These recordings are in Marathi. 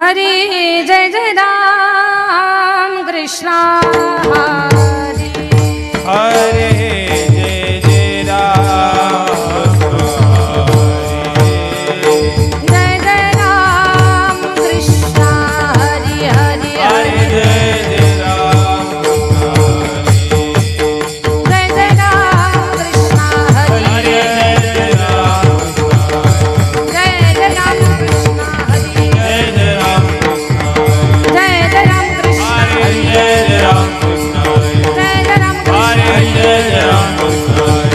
हरी जय जय राम कृष्णा हरी हरे जय जय राम जय जय राम कृष्णा हरी हरी हरे जय जय राम जय जय राम कृष्णा हरी हरे जय जय राम जय जय राम कृष्णा हरी जय जय राम जय जय राम कृष्णा हरे जय जय राम जय जय राम हरे जय जय राम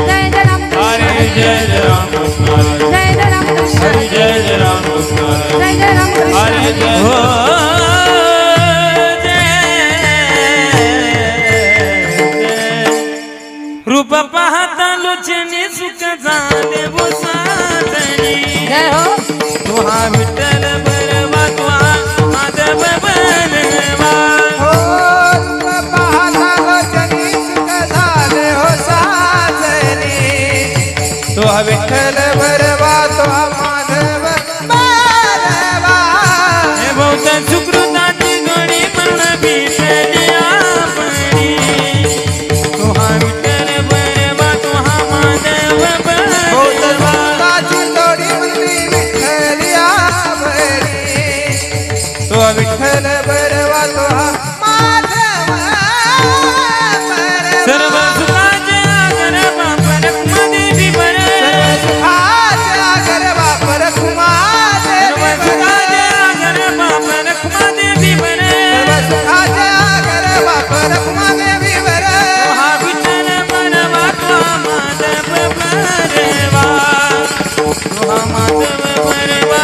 जय जय राम हरे जय जय राम जय जय राम कृष्णा हरे जय जय राम जय जय राम कृष्णा हरे जय रूप पाहता लोचनी सुख झाले बोसाचणी जय हो तुहा विठ्ठल बरवा तुहा माधव बरवा हो रूप पाहता लोचनी सुख झाले हो साजनी तुहा विठ्ठल बरवा तुहा माधव बरवा हे बहुत सुकृताची गणी मरण भीषणी आपणी तुहा विठ्ठल बरवा तुहा माधव बरवा काची तोडी म्हणली विठ्ठलिया बरी तुहा विठ्ठल बरवा तुहा माधव बरवा सर्व सुखाचे आगर बापर कुमादेवी बर सुखाच्या गरबा पर सर्व कुमादेवी सुखाचे आगर बापर कुमादेवी बर सर्व तुहा विठ्ठल बरवा तुहा माधव बरवा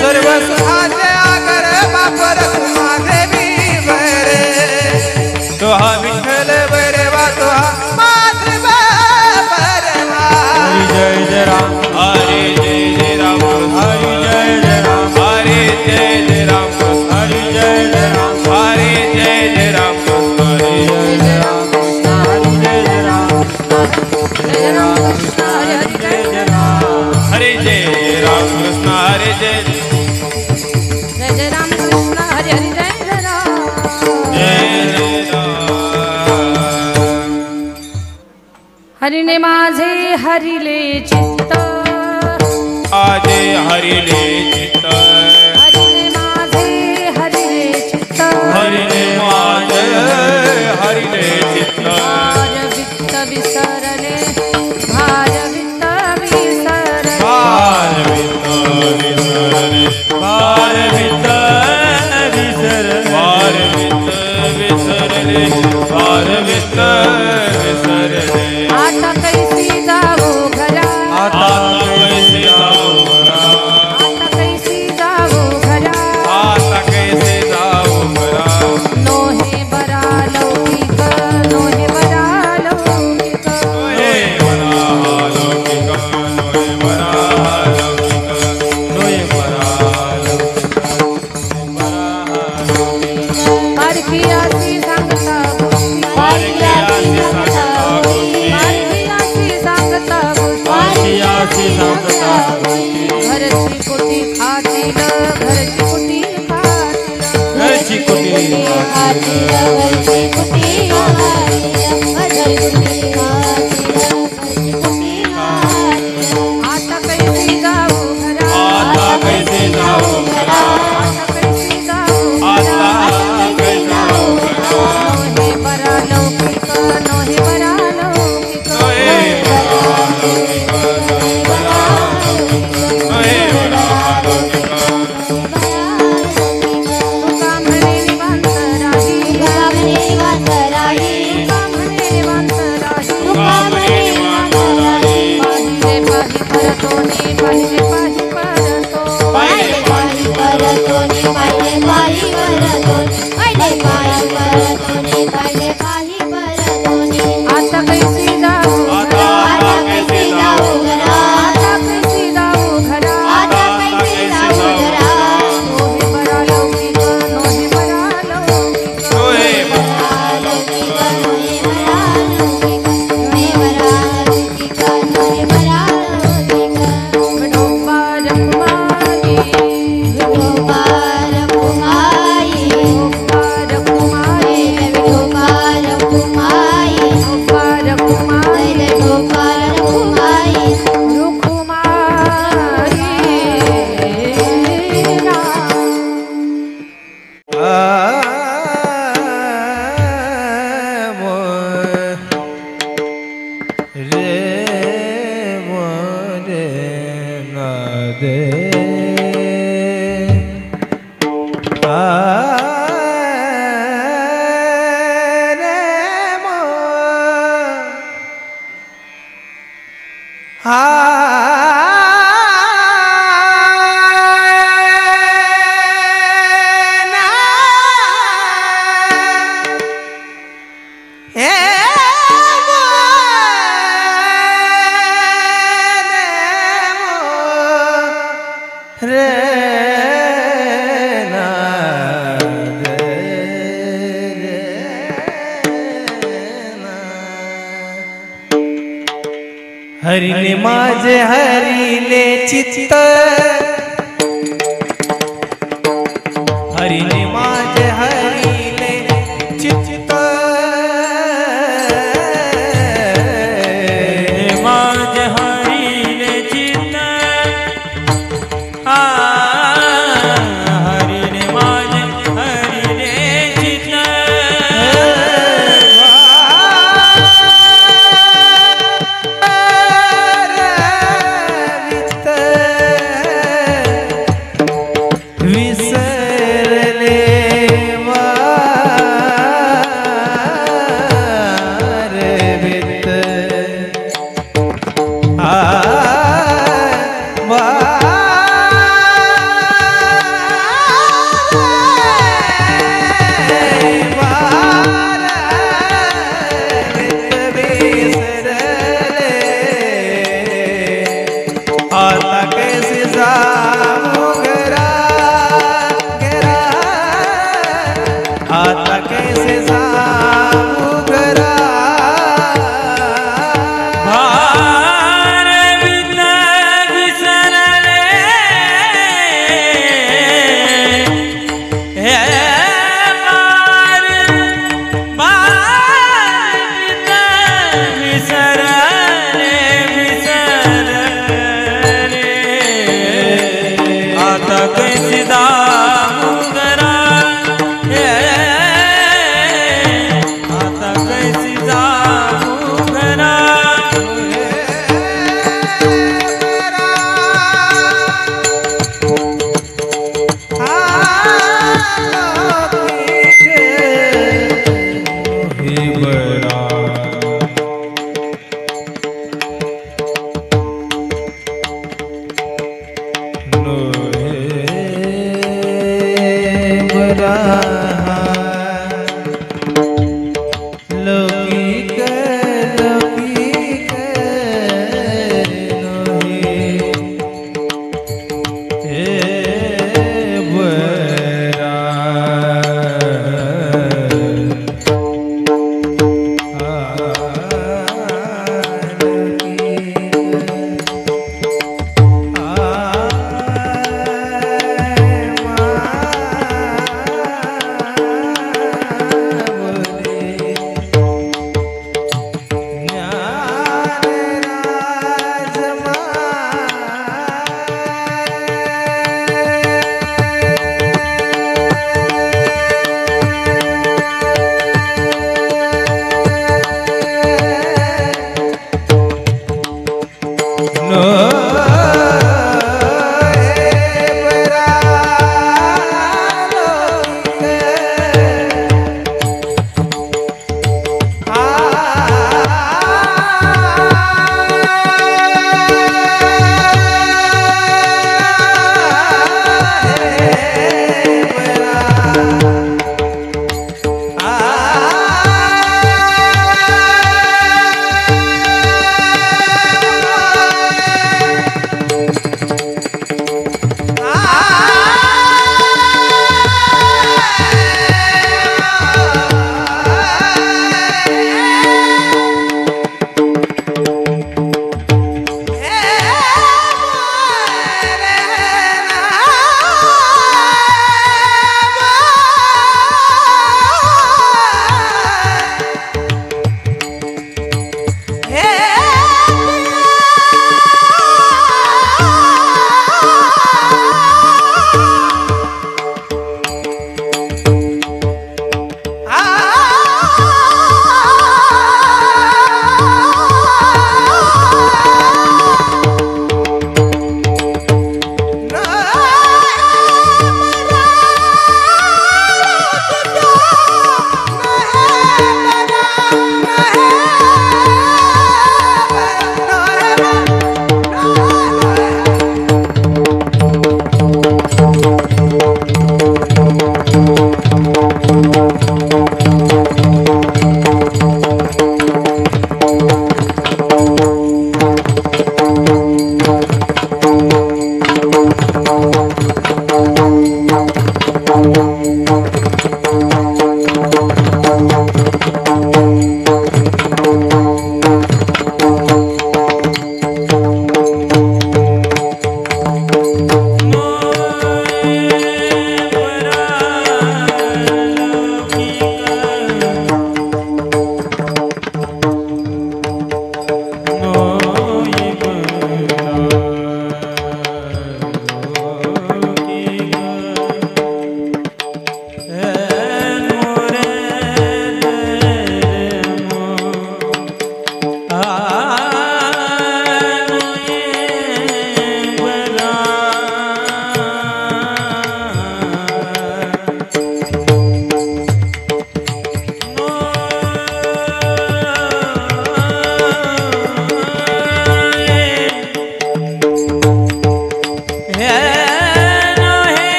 सर्व सुखाचे आगर बापर कुमादेवी बरे तुहा विठ्ठल बरवा तुहा माधव बरवा हरी जय जय राम हरे जय जय राम हरी जय जय राम हरे जय जय राम हरी जय जय राम हरे जय जय राम हरे जय जय राम हरी जय जय राम जय जय राम कृष्णा हरी हरी जय हरे जय जय राम कृष्ण हरे जय जय जय राम कृष्णा हरी हरी जय जय राम जय जय राम हरीने माझे हरिले चित्त आजे हरिले चित्त हरीने माझे हरिले चित्त हरिले माझे हरिले चित्त भार वित्त विसरले भार वित्त विसरले भारवित विसरले भारवित विसरले भारवित विसरले भारवित विसरले आता कैसी जाऊ घरा आता कैसे जाऊ घरा आता कैसी जाऊ घरा आता कैसे जाऊ घरा नोहे बरा लौकिक नोहे बरा लौकिक हे बरा लौकिक नोहे बरा लौकिक नोहे बरा पारखी अशी सांगता गोष्टी पारखी अशी सांगता गोष्टी पारखी अशी सांगता गोष्टी अशी सांगता गोष्टी घरची कुटी खातील घरची कुटी खातील घरची कुटी आता कैसी जाऊ घरा आता कैसे जाऊ घरा आता कैसी जाऊ आता कैसे जाऊ घरा नोहे बरा लौकिक नोहे बरा लौकिक नोहे बरा लौकिक नोहे बरा लौकिक तुका म्हणे निवांत राही तुका म्हणे निवांत हरिने माझे हरिले चित्त हरिने माझे हरिले चित्त माझे हरिले चित्त हरिने माझे हरिले चित्त आता कैसे जाऊं घरा घरा आता कैसे जाऊं घरा भार विना विसरले हे भार विना विसरले आता कैसी जाऊं घरा आता कैसी जाऊं घरा लौकिक लौकिक हे बरा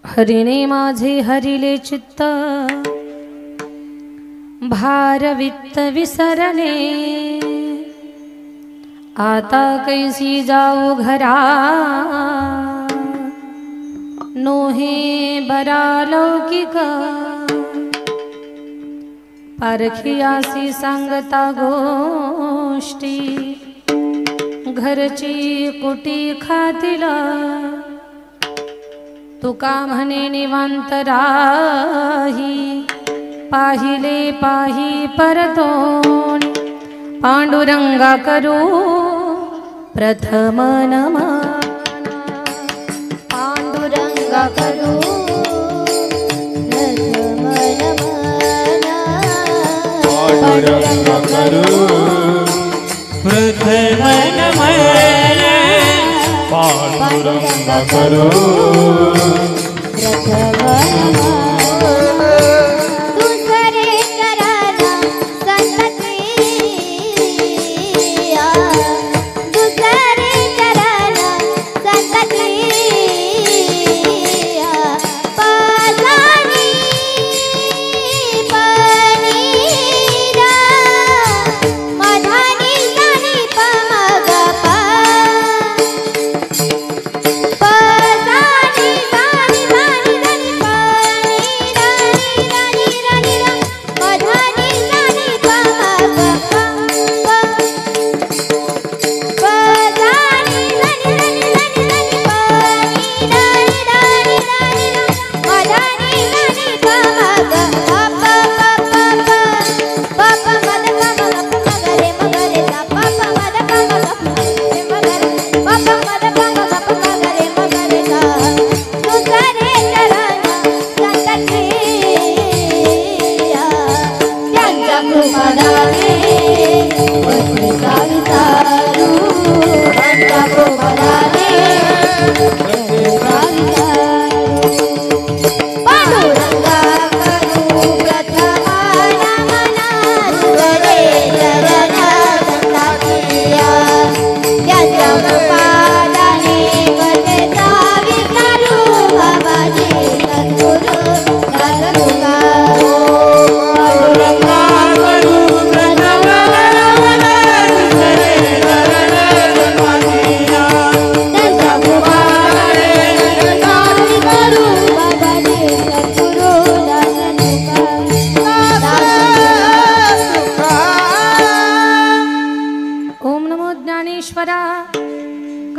हरिणे माझे हरिले चित्त भार वित्त विसरले आता कैसी जाऊ घरा नोहे बरा लौकिक पारखियासी सांगता गोष्टी घरची कुटी खातिला तुका म्हणे निवांत राही पाहिले पाही परतोन पांडुरंगा करू प्रथम नमन पांडुरंगा करू प्रथम नमन पांडुरंगा करू प्रथम नमन पांडुरंगा करू प्रथम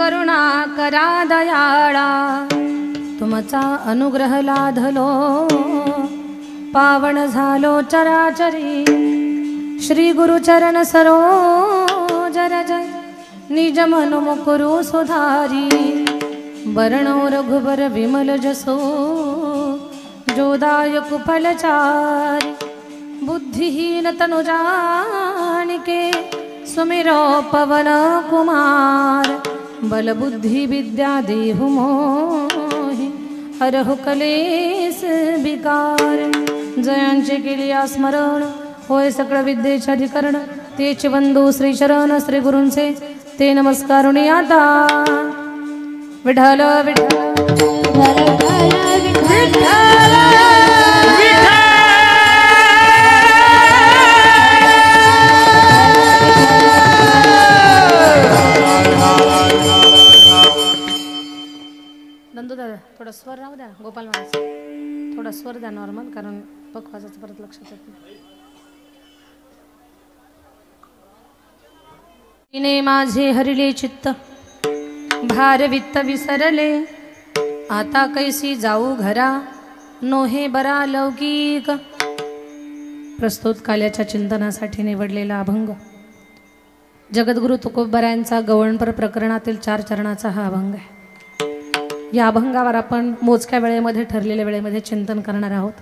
करुणा करा दयाळा तुमचा अनुग्रह लाधलो पावन झालो चराचरी श्री गुरुचरण सरोज रज निज मन मुकुरु सुधारी वर्णो रघुबर विमल जसो जोदायक फलचारी बुद्धिहीन तनु जानिके सुमिरो पवन कुमार बल बुद्धि विद्या देहु मोहि हरहु कलेस विकार जयांचे केलिया स्मरण होय सकळ विद्येचे अधिकरण तेच वंदो श्री चरण श्री गुरूंचे ते नमस्कारुणी आता विठ्ठल विठ्ठल नंदू दादा थोडा स्वर राहू द्या गोपाल महाराज थोडा स्वर द्या नॉर्मल कारण पकवाजाचं परत लक्षात येत नाही तिने माझे हरिले चित्त भार वित्त विसरले आता कैसी जाऊ घरा नोहे बरा लौकिक प्रस्तुत काल्याच्या चिंतनासाठी निवडलेला अभंग जगद्गुरु तुकोबरायांचा गवळणपर प्रकरणातील 4 चरणाचा हा अभंग आहे. या अभंगावर आपण मोजक्या वेळेमध्ये ठरलेल्या वेळेमध्ये चिंतन करणार आहोत.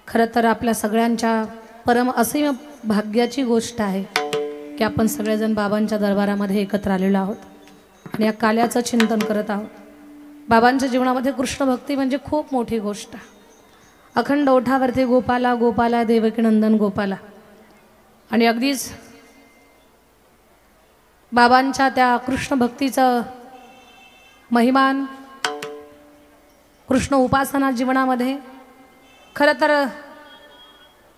खरं तर आपल्या सगळ्यांच्या परम असीम भाग्याची गोष्ट आहे की आपण सगळेजण बाबांच्या दरबारामध्ये एकत्र आलेलो आहोत आणि या काल्याचं चिंतन करत आहोत. बाबांच्या जीवनामध्ये कृष्ण भक्ती म्हणजे खूप मोठी गोष्ट. अखंड ओठावरती गोपाला गोपाला देवकी नंदन गोपाला आणि अगदीच बाबांच्या त्या कृष्ण भक्तीचं महिमान कृष्ण उपासना जीवनामध्ये खरं तर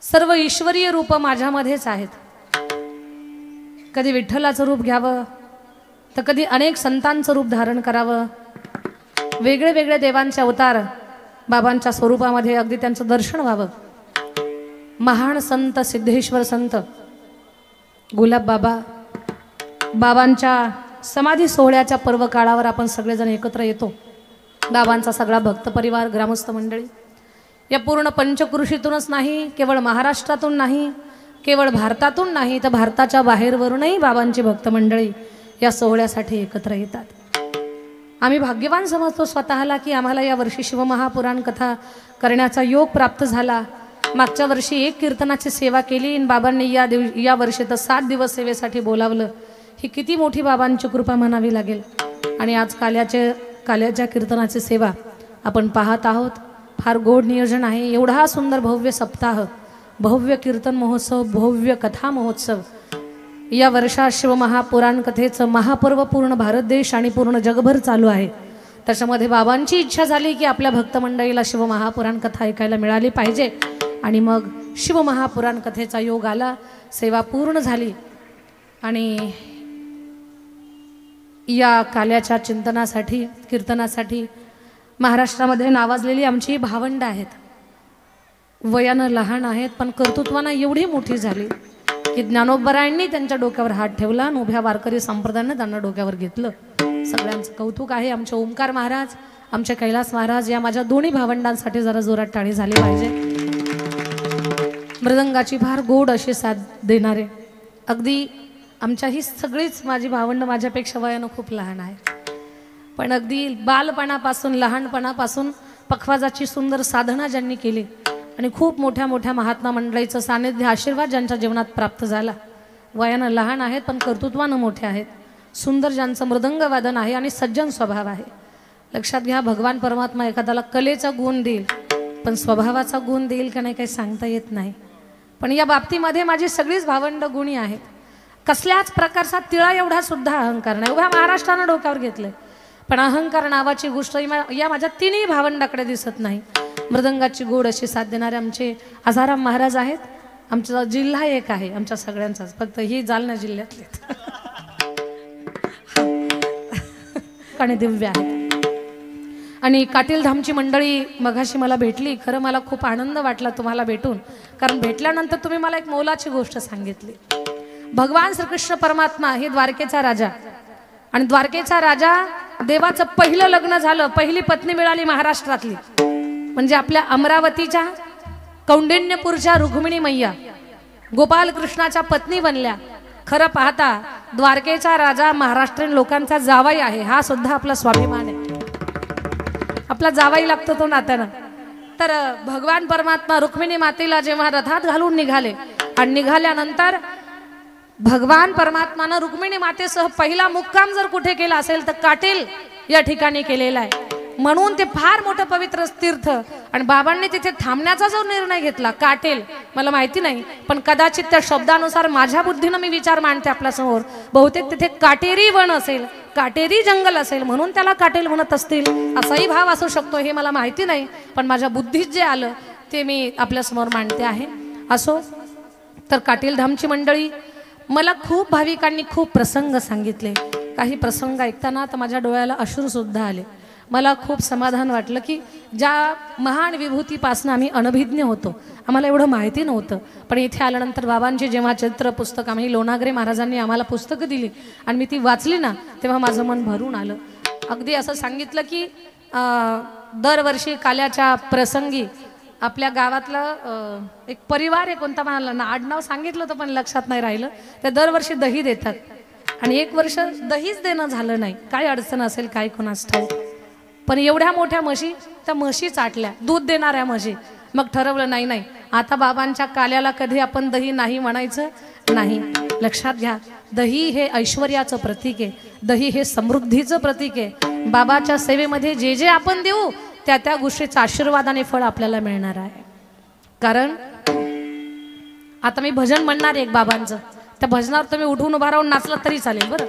सर्व ईश्वरीय रूप माझ्यामध्येच आहेत. कधी विठ्ठलाचं रूप घ्यावं तर कधी अनेक संतांचं रूप धारण करावं. वेगळे वेगळे देवांचे अवतार बाबांच्या स्वरूपामध्ये अगदी त्यांचं दर्शन व्हावं. महान संत सिद्धेश्वर संत गुलाब बाबा बाबांच्या समाधी सोहळ्याच्या पर्व काळावर आपण सगळेजण एकत्र येतो. बाबांचा सगळा भक्त परिवार ग्रामस्थ मंडळी या पूर्ण पंचकृषीतूनच नाही केवळ महाराष्ट्रातून नाही केवळ भारतातून नाही तर भारताच्या बाहेरवरूनही बाबांची भक्त मंडळी या सोहळ्यासाठी एकत्र येतात. आम्ही भाग्यवान समजतो स्वतःला की आम्हाला या वर्षी शिवमहापुराण कथा करण्याचा योग प्राप्त झाला. मागच्या वर्षी 1 कीर्तनाची सेवा केली आणि बाबांनी या वर्षी तर 7 दिवस सेवेसाठी बोलावलं. ही किती मोठी बाबांची कृपा म्हणावी लागेल. आणि आज काल्याच्या कीर्तनाची सेवा आपण पाहत आहोत. फार गोड नियोजन आहे. एवढा सुंदर भव्य सप्ताह भव्य कीर्तन महोत्सव भव्य कथा महोत्सव या वर्षात शिवमहापुराण कथेचं महापर्व पूर्ण भारत देश आणि पूर्ण जगभर चालू आहे. त्याच्यामध्ये बाबांची इच्छा झाली की आपल्या भक्त मंडळीला शिवमहापुराण कथा ऐकायला मिळाली पाहिजे आणि मग शिवमहापुराण कथेचा योग आला. सेवा पूर्ण झाली आणि या काल्याच्या चिंतनासाठी कीर्तनासाठी महाराष्ट्रामध्ये नावाजलेली आमची भावंड आहेत. वयानं लहान आहेत पण कर्तृत्वानं एवढी मोठी झाली की ज्ञानोबरायांनी त्यांच्या डोक्यावर हात ठेवला आणि उभ्या वारकरी संप्रदायानं त्यांना डोक्यावर घेतलं. सगळ्यांचं कौतुक आहे. आमचे ओंकार महाराज आमचे कैलास महाराज या माझ्या दोन्ही भावंडांसाठी जरा जोरात टाळी झाली पाहिजे. मृदंगाची फार गोड अशी साथ देणारे अगदी आमच्या ही सगळीच माझी भावंड माझ्यापेक्षा वयानं खूप लहान आहे पण अगदी बालपणापासून लहानपणापासून पखवाजाची सुंदर साधना ज्यांनी केली आणि खूप मोठ्या मोठ्या महात्मा मंडळीचं सानिध्य आशीर्वाद ज्यांच्या जीवनात प्राप्त झाला. वयानं लहान आहेत पण कर्तृत्वानं मोठे आहेत. सुंदर ज्यांचं मृदंग वादन आहे आणि सज्जन स्वभाव आहे. लक्षात घ्या भगवान परमात्मा एखाद्याला कलेचा गुण देईल पण स्वभावाचा गुण देईल का नाही काही सांगता येत नाही. पण या बाबतीमध्ये माझी सगळीच भावंड गुणी आहेत. कसल्याच प्रकारचा तिळा एवढा सुद्धा अहंकार नाही. उभ्या महाराष्ट्रानं डोक्यावर घेतलंय पण अहंकार नावाची गोष्ट या माझ्या 3ही भावंडाकडे दिसत नाही. मृदंगाची गोड अशी साथ देणारे आमचे आसाराम महाराज आहेत. आमचा जिल्हा एक आहे आमच्या सगळ्यांचाच फक्त ही जालना जिल्ह्यातले आणि दिव्य आहेत. आणि काटीलधामची मंडळी मघाशी मला भेटली. खरं मला खूप आनंद वाटला तुम्हाला भेटून कारण भेटल्यानंतर तुम्ही मला एक मोलाची गोष्ट सांगितली. भगवान श्रीकृष्ण परमात्मा हे द्वारकेचा राजा आणि द्वारकेचा राजा, देवाचं पहिलं लग्न झालं, पहिली पत्नी मिळाली महाराष्ट्रातली म्हणजे आपल्या अमरावतीच्या कौंडिण्यपूरच्या रुक्मिणी मैया गोपाल कृष्णाच्या पत्नी बनल्या. खरं पाहता द्वारकेचा राजा महाराष्ट्रीयन लोकांचा जावाई आहे, हा सुद्धा आपला स्वाभिमान आहे, आपला जावाई लागतो तो नात्यानं. तर भगवान परमात्मा रुक्मिणी मातेला जेव्हा रथात घालून निघाले आणि निघाल्यानंतर भगवान परमात्मानं रुक्मिणी मातेसह पहिला मुक्काम जर कुठे केला असेल तर काटेल या ठिकाणी केलेला आहे. म्हणून ते फार मोठं पवित्र तीर्थ. आणि बाबांनी तिथे थांबण्याचा जो निर्णय घेतला काटेल, मला माहिती नाही पण कदाचित त्या शब्दानुसार माझ्या बुद्धीनं मी विचार मांडते आपल्यासमोर, बहुतेक तिथे काटेरी वन असेल, काटेरी जंगल असेल म्हणून त्याला काटेल म्हणत असतील, असाही भाव असू शकतो, हे मला माहिती नाही पण माझ्या बुद्धीत जे आलं ते मी आपल्यासमोर मांडते आहे. असो, तर काटेल धामची मंडळी, मला खूप भाविकांनी खूप प्रसंग सांगितले. काही प्रसंग ऐकताना तर माझ्या डोळ्याला अश्रू सुद्धा आले. मला खूप समाधान वाटलं की ज्या महान विभूतीपासून आम्ही अनभिज्ञ होतो, आम्हाला एवढं माहिती नव्हतं, पण इथे आल्यानंतर बाबांची जेव्हा चरित्र पुस्तक आम्ही लोणागरे महाराजांनी आम्हाला पुस्तकं दिली आणि मी ती वाचली ना, तेव्हा माझं मन भरून आलं. अगदी असं सांगितलं की दरवर्षी काल्याच्या प्रसंगी आपल्या गावातलं एक परिवार आहे, कोणता म्हणाला ना, आडनाव सांगितलं होतं पण लक्षात नाही राहिलं, ते दरवर्षी दही देतात आणि एक वर्ष दहीच देणं झालं नाही. काय अडचण असेल काय कोणास ठाऊक, पण एवढ्या मोठ्या म्हशी, त्या म्हशी चाटल्या, दूध देणाऱ्या म्हशी. मग ठरवलं नाही नाही, आता बाबांच्या काल्याला कधी आपण दही नाही म्हणायचं नाही. लक्षात घ्या, दही हे ऐश्वर्याचं प्रतीक आहे, दही हे समृद्धीचं प्रतीक आहे. बाबाच्या सेवेमध्ये जे जे आपण देऊ त्या त्या गोष्टीचं आशीर्वाद आणि फळ आपल्याला मिळणार आहे. कारण आता मी भजन म्हणणार आहे एक बाबांचं, त्या भजनावर तुम्ही उठून उभा राहून नाचलं तरी चालेल बरं.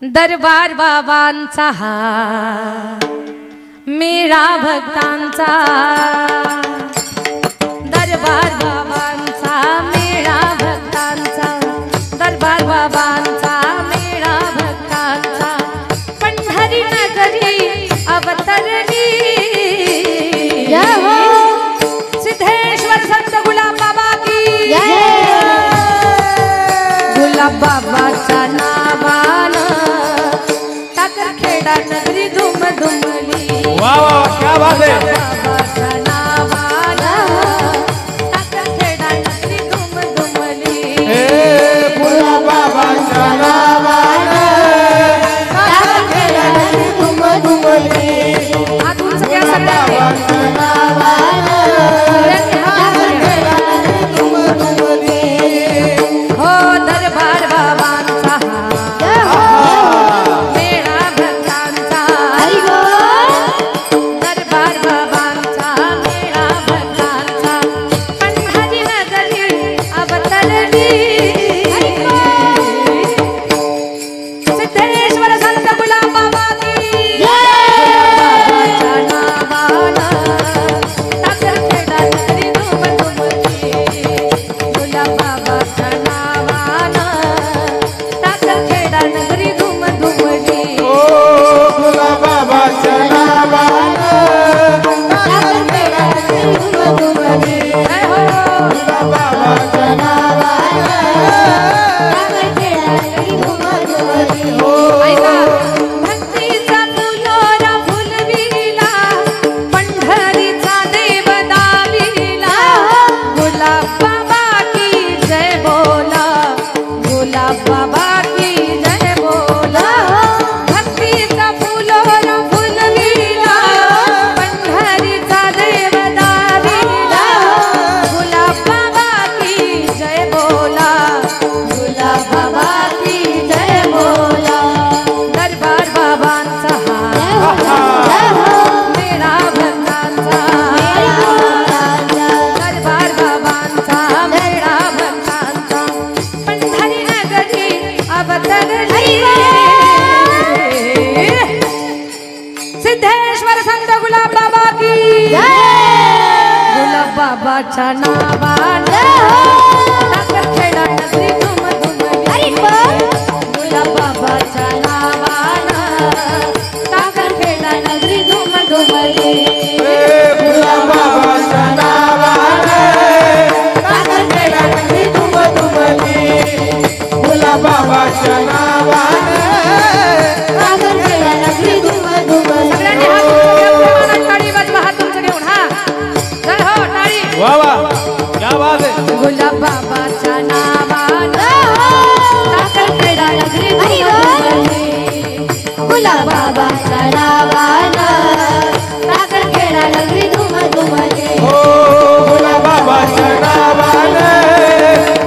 दरबार बाबांचा हा मेळा भक्तांचा, दरबार बाबांचा मेळा भक्तांचा, दरबार बाबांचा मेळा भक्तांचा, पंढरी नगरी अवतरली, सिद्धेश्वर संत गुलाब बाबा की गुलाब बाबाच्या नावानं टाकरखेडा नगरी धुम धुमली. वाह वाह, क्या बात है. बाबाच्या नावानं टाकरखेडा नगरी धुम धुमली. गुलाब बाबाच्या नावानं टाकरखेडा नगरी धुम धुमली. हात उंच घ्या सगळ्यांनी. हो दरबार बाबांचा मेळा भक्तांचा, दरबार बाबांचा मेळा भक्तांचा, पंढरी नगरी अवतरली, सिद्धेश्वर संत गुलाब बाबा की बाबाच्या नावानं टाकरखेडा नगरी धुम धुमली, गुलाब बाबाच्या नावानं टाकरखेडा नगरी धुम धुमली. गुलाब बाबाच्या नावानं टाकरखेडा नगरी धुम धुमली. जय हो. बाबाच्या नावानं टाकरखेडा नगरी धुम धुमली. ऐका, भक्तीचा फुलोरा फुलविला, पंढरीचा देव दाविला, गुलाब बाबा की जय बोला, गुलाब बाबा की जय बोला. भक्तीचा फुलोरा फुलविला, पंढरीचा देव दाविला, गुलाब बाबा की जय बोला, गुलाब बाबा की जय बोला. दरबार बाबांचा हा मेळा भक्तांचा, दरबार बाबांचा मेळा भक्तांचा, पंढरी नगरी अवतरली, सिद्धेश्वर संत गुलाब बाबा की गुलाब बाबाच्या नावानं टाकरखेडा नगरी धुम धुमली, गुलाब बाबाच्या नावानं टाकरखेडा नगरी धुम धुमली. गुलाब बाबाच्या नावानं टाकरखेडा नगरी धुम धुमली. गुलाब बाबाच्या नावानं आवाज आहे. गुलाबाबाच्या नावानं टाकरखेडा नगरी धुमधुमली. गुलाबाबाच्या नावानं टाकरखेडा नगरी धुमधुमली. हो गुलाबाबाच्या नावानं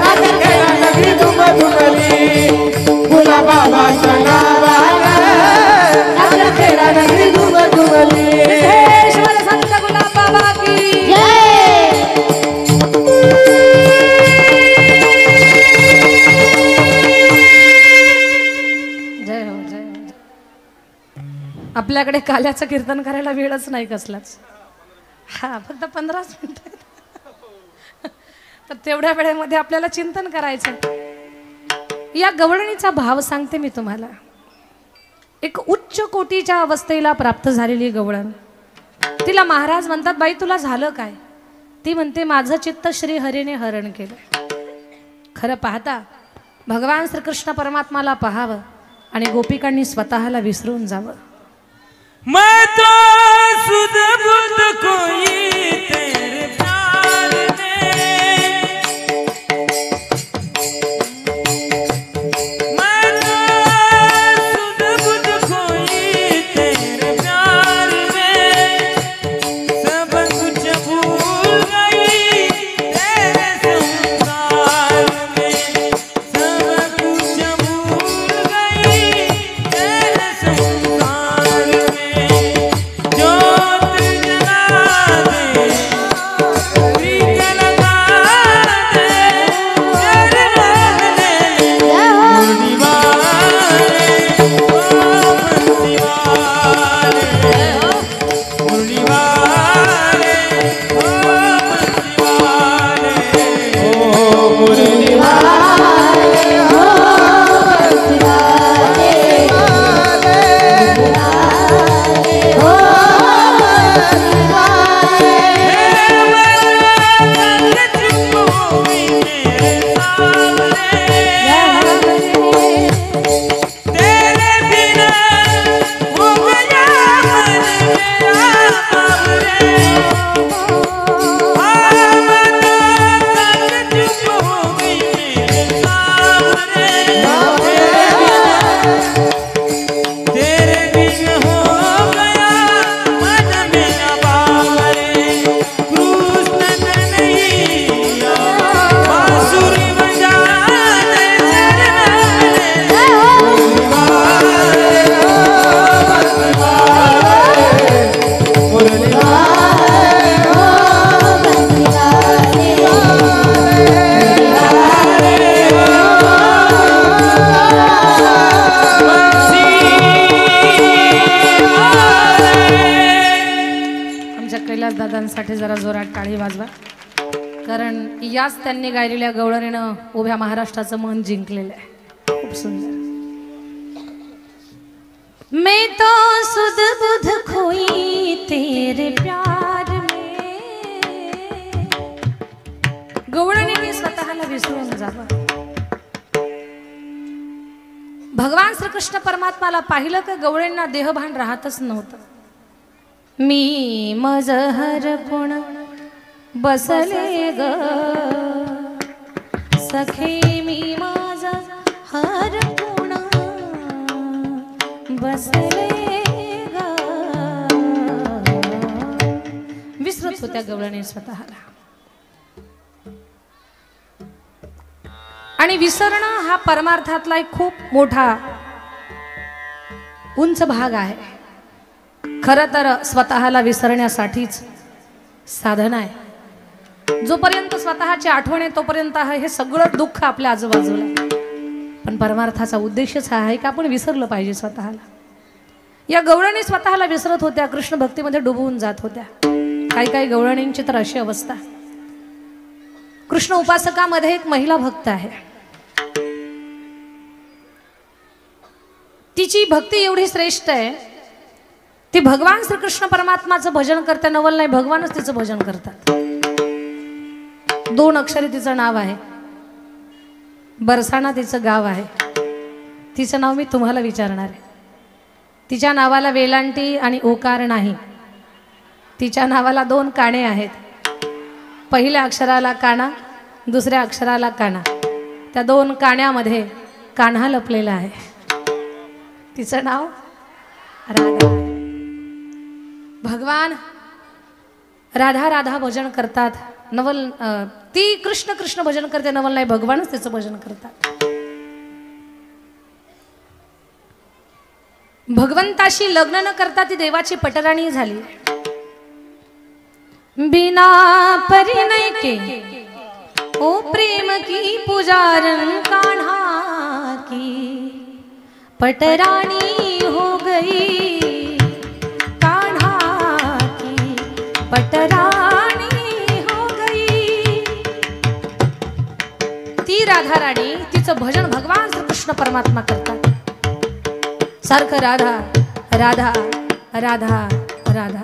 टाकरखेडा नगरी धुमधुमली. गुलाबाबाच्या नावानं टाकरखेडा नगरी धुमधुमली. सिद्धेश्वर संत गुलाबबाबा की जय. जय हो जय हो. आपल्याकडे काल्याचं कीर्तन करायला वेळच नाही कसलाच. हा फक्त 15 मिनिटं. तर तेवढ्या वेळेमध्ये आपल्याला चिंतन करायचं. या गवळणीचा भाव सांगते मी तुम्हाला. एक उच्च कोटीच्या अवस्थेला प्राप्त झालेली गवळण. तिला महाराज म्हणतात, बाई तुला झालं काय? ती म्हणते, माझं चित्त श्री हरीने हरण केलं. खरं पाहता भगवान श्रीकृष्ण परमात्माला पाहावं आणि गोपिकांनी स्वतःला विसरून जावं. मैं तो सुध बुध कोई तेरे प्यार में, मैं तो सुध बुध कोई तेरे प्यार में, सब कुछ भूल गई तेरे संसार में, सब कुछ भूल गई तेरे संसार में. ज्योत जला दे, दीप लगा दे, तेरे रहने मुरली वाले, ओ बंसी वाले, मुरली वाले, ओ बंसी वाले, ओ मुरली वाले हो शिवाले हो तेरे बिना हो गया मन मेरा बाबरे, चुप हो गई मेरे सामने. तेरे बिना हो गया मन मेरा बाबरे, कृष्ण कन्हैया बांसुरी बजा दे मुरली वाले हो बंसी वाले आमच्या कैलास दादांसाठी जरा जोरात टाळी वाजवा. कारण याच त्यांनी गायलेल्या गवळणीनं उभ्या महाराष्ट्राचं मन जिंकलेलं आहे. खूप सुंदर. मैं तो सुध बुध खोई तेरे प्यार में. गवळणीने स्वतःला विसरून जावं. भगवान श्रीकृष्ण परमात्माला पाहिलं का गवळणींना देहभान राहतच नव्हतं. मी मज हरपुण बसले ग सखे, मी माझ हरपुण बसले ग. विसरत होत्या गवळणी स्वतःला. आणि विसरणं हा परमार्थातला एक खूप मोठा उंच भाग आहे. खरं तर स्वतःला विसरण्यासाठीच साधना आहे. जोपर्यंत स्वतःची आठवण आहे तोपर्यंत हे सगळं दुःख आपल्या आजूबाजूला आहे. पण परमार्थाचा उद्देशच हा आहे की आपण विसरलं पाहिजे स्वतःला. या गवळणी स्वतःला विसरत होत्या, कृष्ण भक्तीमध्ये डुबवून जात होत्या. काही काही गवळणींची तर अशी अवस्था. कृष्ण उपासकामध्ये एक महिला भक्त आहे. तिची भक्ती एवढी श्रेष्ठ आहे, ती भगवान श्रीकृष्ण परमात्माचं भजन करते. नवल नाही, भगवानच तिचं भजन करतात. 2 अक्षरी तिचं नाव आहे. बरसाणा तिचं गाव आहे. तिचं नाव मी तुम्हाला विचारणार आहे. तिच्या नावाला वेलांटी आणि ओकार नाही. तिच्या नावाला 2 काने आहेत. पहिल्या अक्षराला काना, दुसऱ्या अक्षराला काना, त्या दोन काण्यामध्ये कान्हा लपलेला आहे. तिचं नाव राधा. भगवान राधा राधा भजन करतात. नवल ती कृष्ण कृष्ण भजन करते, नवल नाही, भगवानच त्याचं भजन करतात. भगवंताशी लग्न न करता ती देवाची पटराणी झाली. बिना परिणय के ओ प्रेम की पुजारन कान्हा की पटरानी हो गई, कान्हा की पटरानी हो गई. ती राधा राणी तिचं भजन भगवान श्री कृष्ण परमात्मा करतात. सारखं राधा राधा राधा राधा.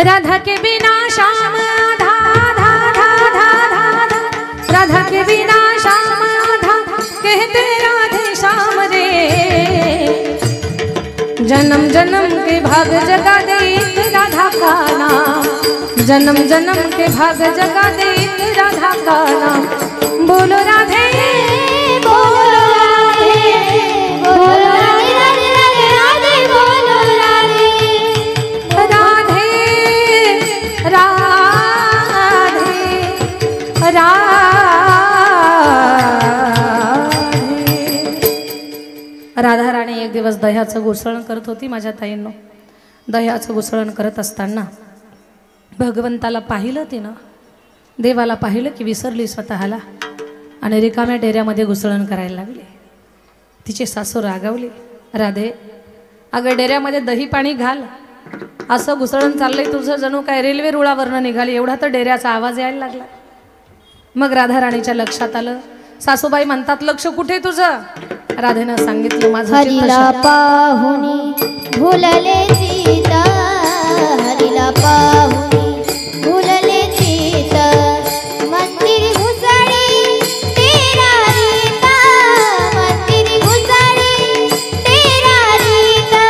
राधा के बिना श्याम आधा आधा आधा आधा, राधा के बिना श्याम आधा, कहते राधे श्याम रे. जन्म जन्म के भाग जगा देत राधा का नाम, जन्म जन्म के भाग जगा देत राधा का नाम. बोलो राधे बोलो राधे, बोलो राधे राधे राधे राधे, बोलो राधे राधे राधे राधे. राधा राणी एक दिवस दह्याचं घुसळण करत होती. माझ्या ताईंनो, दह्याचं घुसळण करत असताना भगवंताला पाहिलं तिनं, देवाला पाहिलं की विसरली स्वतःला आणि रिकाम्या डेऱ्यामध्ये घुसळण करायला लागली. तिची सासू रागावली, राधे अगं डेऱ्यामध्ये दही पाणी घाल, असं घुसळण चाललंय तुझं, जणू काय रेल्वे रुळावरनं निघाली, एवढा तर डेऱ्याचा आवाज यायला लागला. मग राधा राणीच्या लक्षात आलं. सासूबाई म्हणतात लक्ष कुठे तुझं? राधेनं सांगितलं माझं हरीला पाहुनी भुलले सीता, हरीला पाहुनी भुलले सीता, मंदिर घुसळे तेरा रीता, मंदिर घुसळे तेरा रीता.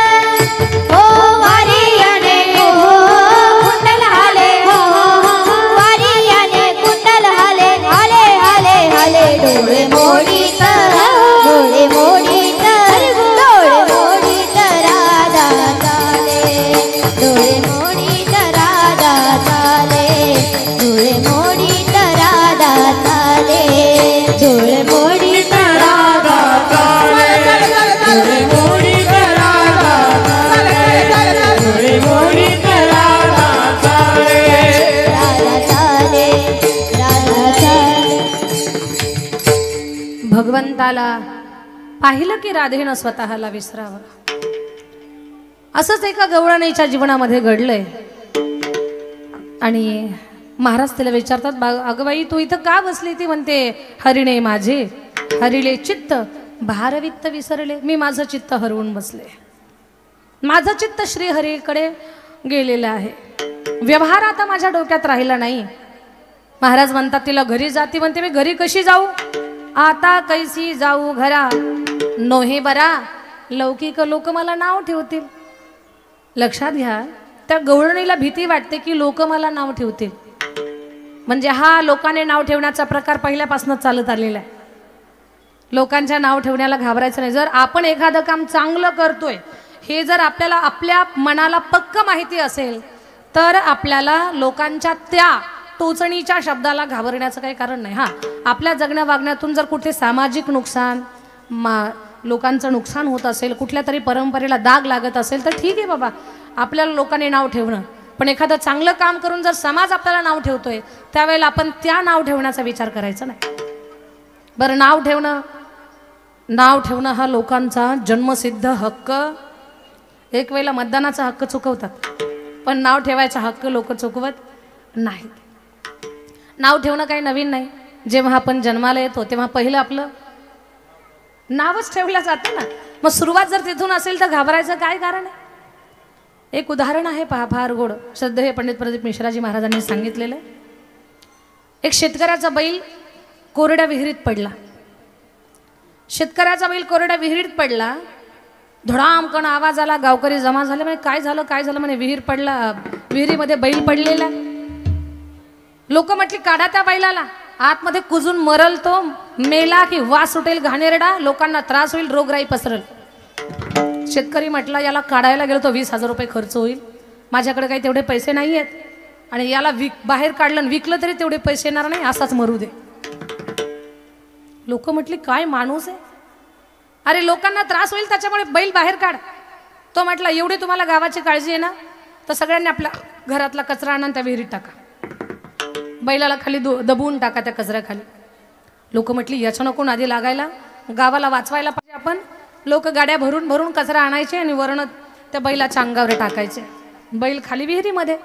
ओ वारियाने हो कुंडल हाले, हो वारियाने कुंडल हाले, हाले हाले हाले. डोळे मोडीत, डोळे मोडीत, डोळे मोडीत राधा चाले, डोळे मोडीत राधा चाले, डोळे मोडीत राधा चाले, डोळे मोडीत राधा डोळे मोडीत राधा चाले, डोळे मोडीत राधा चाले. राधा चाले, राधा चाले. भगवंताला पाहिलं की राधेनं स्वतःला विसरावं. असंच एका गवळणीच्या जीवनामध्ये घडलंय. आणि महाराज तिला विचारतात, अगं बाई तू इथं का बसली? ती म्हणते, हरिणे माझे हरिले चित्त, भारवित्त विसरले. मी माझं चित्त हरवून बसले, माझं चित्त श्रीहरीकडे गेलेलं आहे, व्यवहार आता माझ्या डोक्यात राहिला नाही. महाराज म्हणतात तिला घरी जाती. म्हणते मी घरी कशी जाऊ? आता कैसी जाऊ घरा, नोहे बरा लौकिक लोक मला नाव ठेवतील. लक्षात घ्या, त्या गवळणीला भीती वाटते की लोक मला नाव ठेवतील. म्हणजे हा लोकांनी नाव ठेवण्याचा प्रकार पहिल्यापासूनच चालत आलेला आहे. लोकांच्या नाव ठेवण्याला घाबरायचं नाही. जर आपण एखादं काम चांगलं करतोय हे जर आपल्याला आपल्या मनाला पक्क माहिती असेल तर आपल्याला लोकांच्या त्या टोचणीच्या शब्दाला घाबरण्याचं काही कारण नाही. हां, आपल्या जगण्या वागण्यातून जर कुठे सामाजिक नुकसान, लोकांचं नुकसान होत असेल, कुठल्या तरी परंपरेला दाग लागत असेल तर ठीक आहे बाबा, आपल्याला लोकांनी नाव ठेवणं. पण एखादं चांगलं काम करून जर समाज आपल्याला नाव ठेवतोय त्यावेळेला आपण त्या नाव ठेवण्याचा विचार करायचा नाही. बरं, नाव ठेवणं हा लोकांचा जन्मसिद्ध हक्क. एक वेळेला मतदानाचा हक्क चुकवतात, पण नाव ठेवायचा हक्क लोक चुकवत नाहीत. नाव ठेवणं काही नवीन नाही. जेव्हा आपण जन्माला येतो तेव्हा पहिलं आपलं नावच ठेवलं जातं ना. मग सुरुवात जर तिथून असेल तर घाबरायचं काय कारण आहे? एक उदाहरण आहे पहा, फार गोड. श्रद्धेय पंडित प्रदीप मिश्राजी महाराजांनी सांगितलेलं. एक शेतकऱ्याचा बैल कोरड्या विहिरीत पडला. शेतकऱ्याचा बैल कोरड्या विहिरीत पडला. धडामकण आवाज आला. गावकरी जमा झाले. म्हणजे काय झालं म्हणे, विहीर पडला, विहिरीमध्ये बैल पडलेला. लोक म्हटली काढा त्या बैलाला, आतमध्ये कुजून मरल तो, मेला की वास सुटेल घाणेरडा, लोकांना त्रास होईल, रोगराई पसरल. शेतकरी म्हटला याला काढायला गेलो तो 20,000 रुपये खर्च होईल, माझ्याकडे काही तेवढे पैसे नाही आहेत, आणि याला बाहेर काढलं विकलं तरी तेवढे पैसे येणार नाही, असाच मरू दे. लोक म्हटली काय माणूस आहे, अरे लोकांना त्रास होईल त्याच्यामुळे बैल बाहेर काढ. तो म्हटला एवढी तुम्हाला गावाची काळजी आहे ना, तर सगळ्यांनी आपल्या घरातला कचरा आणून त्या विहिरीत टाका, बैलाला खाली दबवून टाका त्या कचऱ्याखाली. लोक म्हटली याच्या नको आधी लागायला, गावाला वाचवायला पाहिजे आपण. लोक गाड्या भरून भरून कचरा आणायचे आणि वरण त्या बैलाच्या अंगावर टाकायचे. बैल खाली विहिरीमध्ये.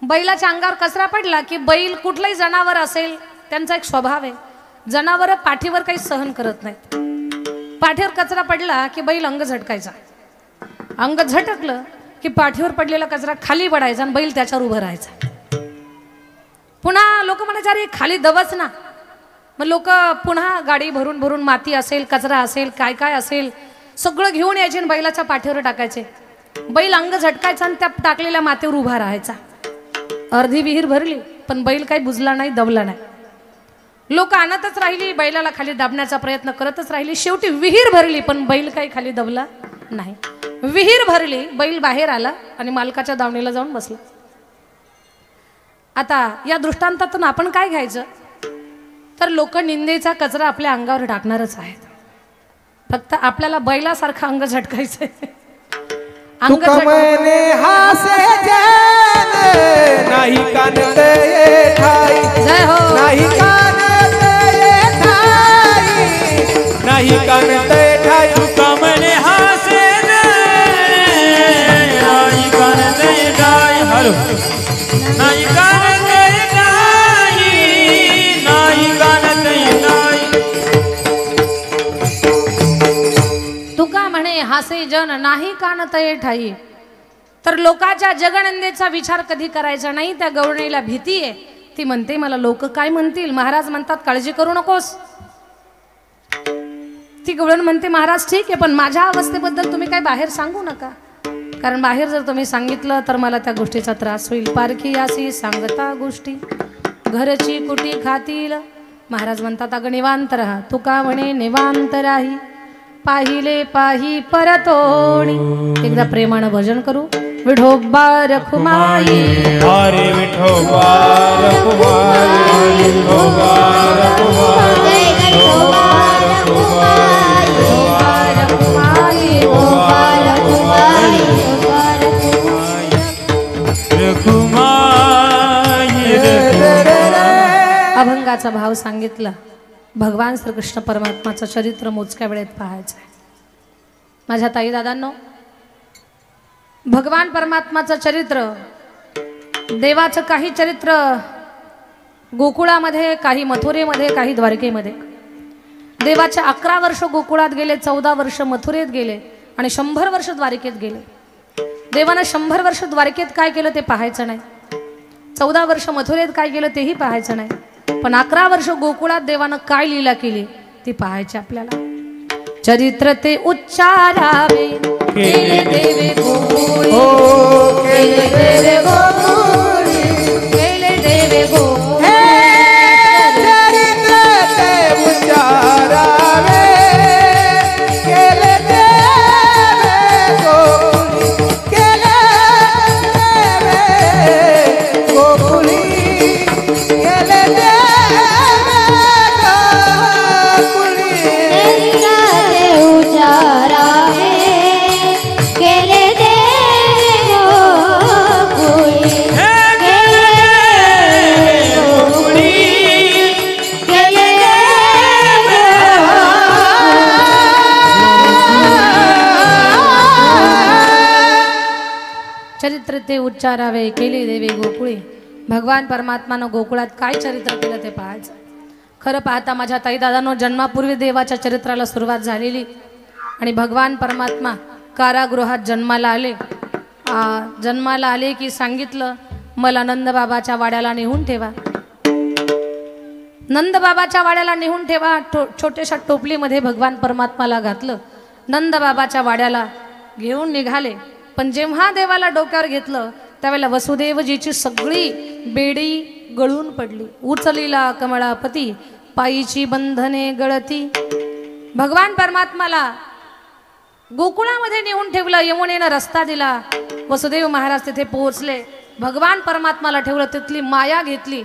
बैलाच्या अंगावर कचरा पडला की बैल कुठलंही जनावर असेल त्यांचा एक स्वभाव आहे, जनावर पाठीवर काही सहन करत नाहीत. पाठीवर कचरा पडला की बैल अंग झटकायचा, अंग झटकलं की पाठीवर पडलेला कचरा खाली पडायचा आणि बैल त्याच्यावर उभं राहायचा. पुन्हा लोक म्हणायचे अरे खाली दबच ना. मग लोक पुन्हा गाडी भरून भरून माती असेल, कचरा असेल, काय काय असेल सगळं घेऊन यायचे आणि बैलाच्या पाठीवर टाकायचे. बैल अंग झटकायचा आणि त्या टाकलेल्या मातीवर उभा राहायचा. अर्धी विहीर भरली पण बैल काही बुजला नाही, दबला नाही. लोक आणतच राहिली, बैलाला खाली दाबण्याचा प्रयत्न करतच राहिली. शेवटी विहीर भरली पण बैल काही खाली दबला नाही. विहीर भरली, बैल बाहेर आला आणि मालकाच्या दावणीला जाऊन बसला. आता या दृष्टांतातून आपण काय घ्यायचं, तर लोक निंदेचा कचरा आपल्या अंगावर टाकणारच आहेत. फक्त आपल्याला बैलासारखं अंग झटकायचंय. अंग मैंने हासे जैन नाही कानत ये ठाई, जय हो, नाही कानत ये ठाई, नाही कानत ये ठाई. तुका मैंने हासे नाही कानत ये ठाई, हॅलो, नाही कानत ये ठाई, नाही कानत ये ठाई. तुका म्हणे हासे जन नाही कानत ये ठाई. तर लोकाच्या जगनिंदेचा विचार कधी करायचा नाही. त्या गवळणीला भीती आहे, ती म्हणते मला लोक काय म्हणतील. महाराज म्हणतात काळजी करू नकोस. ती गवळण म्हणते महाराज ठीक आहे, पण माझ्या अवस्थेबद्दल तुम्ही काय बाहेर सांगू नका, कारण बाहेर जर तुम्ही सांगितलं तर मला त्या गोष्टीचा त्रास होईल. पारखी यासी सांगता गोष्टी घरची कुटी खातील. महाराज म्हणतात अगं निवांत राहा. तुका म्हणे निवांत राही, पाहिले पाही परतोणी. एकदा प्रेमानं भजन करू. विठोबा रखुमाई, हरे विठोबा रखुमाई, विठोबा रखुमाई, विठोबा रखुमाई, अभंगाचा भाव सांगितला. भगवान श्रीकृष्ण परमात्माचं चरित्र मोजक्या वेळेत पाहायचं आहे. माझ्या ताई दादांनो, भगवान परमात्माचं चरित्र, देवाचं काही चरित्र गोकुळामध्ये, काही मथुरेमध्ये, काही द्वारकेमध्ये. देवाचे 11 वर्ष गोकुळात गेले, 14 वर्ष मथुरेत गेले आणि 100 वर्ष द्वारकेत गेले. देवानं 100 वर्ष द्वारकेत काय केलं ते पाहायचं नाही, 14 वर्ष मथुरेत काय केलं तेही पाहायचं नाही, पण 11 वर्ष गोकुळात देवानं काय लीला केली ती पाहायची आपल्याला. चरित्र ते उच्चारावे केले देवे गोकुळी, केले देवे गोकुळी, केले देवे गोकुळी. चरित्र ते उच्चारावे केले देवे गोकुळी, केले देवे गोकुळी, केले देवे गोकुळी. उचारावे केले देवे गोकुळी, केले देवे चरित्र ते उच्चारावे केले देवे गोकुळी. भगवान परमात्मानं गोकुळात काय चरित्र केलं ते पाहायचं. खरं पाहता माझ्या ताई दादांनो, जन्मापूर्वी देवाच्या चरित्राला सुरुवात झालेली आणि भगवान परमात्मा कारागृहात जन्माला आले. जन्माला आले की सांगितलं मला नंदबाबाच्या वाड्याला नेऊन ठेवा. नंदबाबाच्या वाड्याला नेऊन ठेवा. छोट्याशा टोपलीमध्ये भगवान परमात्माला घातलं. नंदबाबाच्या वाड्याला घेऊन निघाले. पण जेव्हा देवाला डोक्यावर घेतलं त्यावेळेला वसुदेवजीची सगळी बेडी गळून पडली. उचलीला कमळापती पायीची बंधने गळती. भगवान परमात्माला गोकुळामध्ये नेऊन ठेवलं. यमुनेनं रस्ता दिला. वसुदेव महाराज तिथे पोहोचले. भगवान परमात्माला ठेवलं. तिथली माया घेतली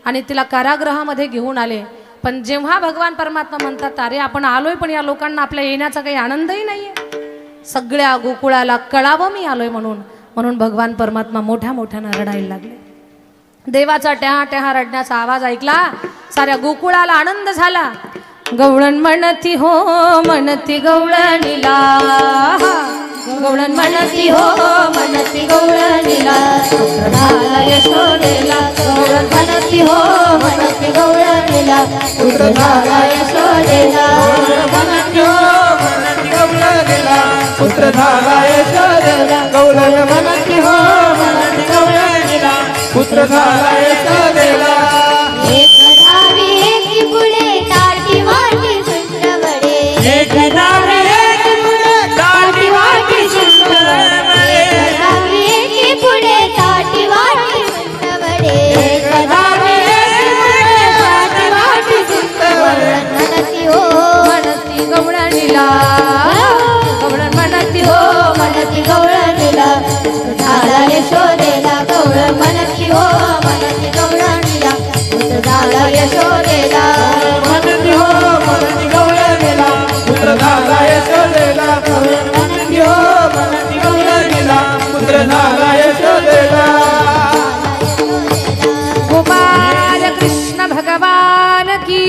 आणि तिला कारागृहामध्ये घेऊन आले. पण जेव्हा भगवान परमात्मा म्हणतात अरे आपण आलोय पण या लोकांना आपल्या येण्याचा काही आनंदही नाहीये, सगळ्या गोकुळाला कळावं मी आलोय म्हणून भगवान परमात्मा मोठ्या मोठ्यानं रडायला लागले. देवाचा ट्याहा ट्याहा रडण्याचा आवाज ऐकला. साऱ्या गोकुळाला आनंद झाला. गवळण म्हणती हो म्हणती गवळणीला, गवळण म्हणती हो म्हणती गवळणीला, झाला यशोदेला. गवळण म्हणती हो म्हणती गवळणीला, पुत्र झाला यशोदेला. म्हणती हो म्हणती गवळणीला, पुत्र झाला यशोदेला. गवळण म्हणती हो म्हणती गवळणीला, पुत्र झाला यशोदेला. एक धावी एक पुढे ताटी वाटी सुंदरवडे, एक धावी एक पुढे ताटी वाटी सुंदरवडे. एक धावी एक पुढे ताटी वाटी सुंदरवडे, एक धावी एक पुढे ताटी वाटी सुंदरवडे. म्हणती हो म्हणती गवळणीला, गवळण म्हणती हो म्हणती गवळणीला, झाला यशोदेला. गवळण म्हणती हो म्हणती गवळणीला, झाला यशोदेला. म्हणती हो म्हणती गवळणीला, पुत्र झाला यशोदेला. म्हणती हो म्हणती गवळणीला, पुत्र झाला यशोदेला. गोपाल कृष्ण भगवान की.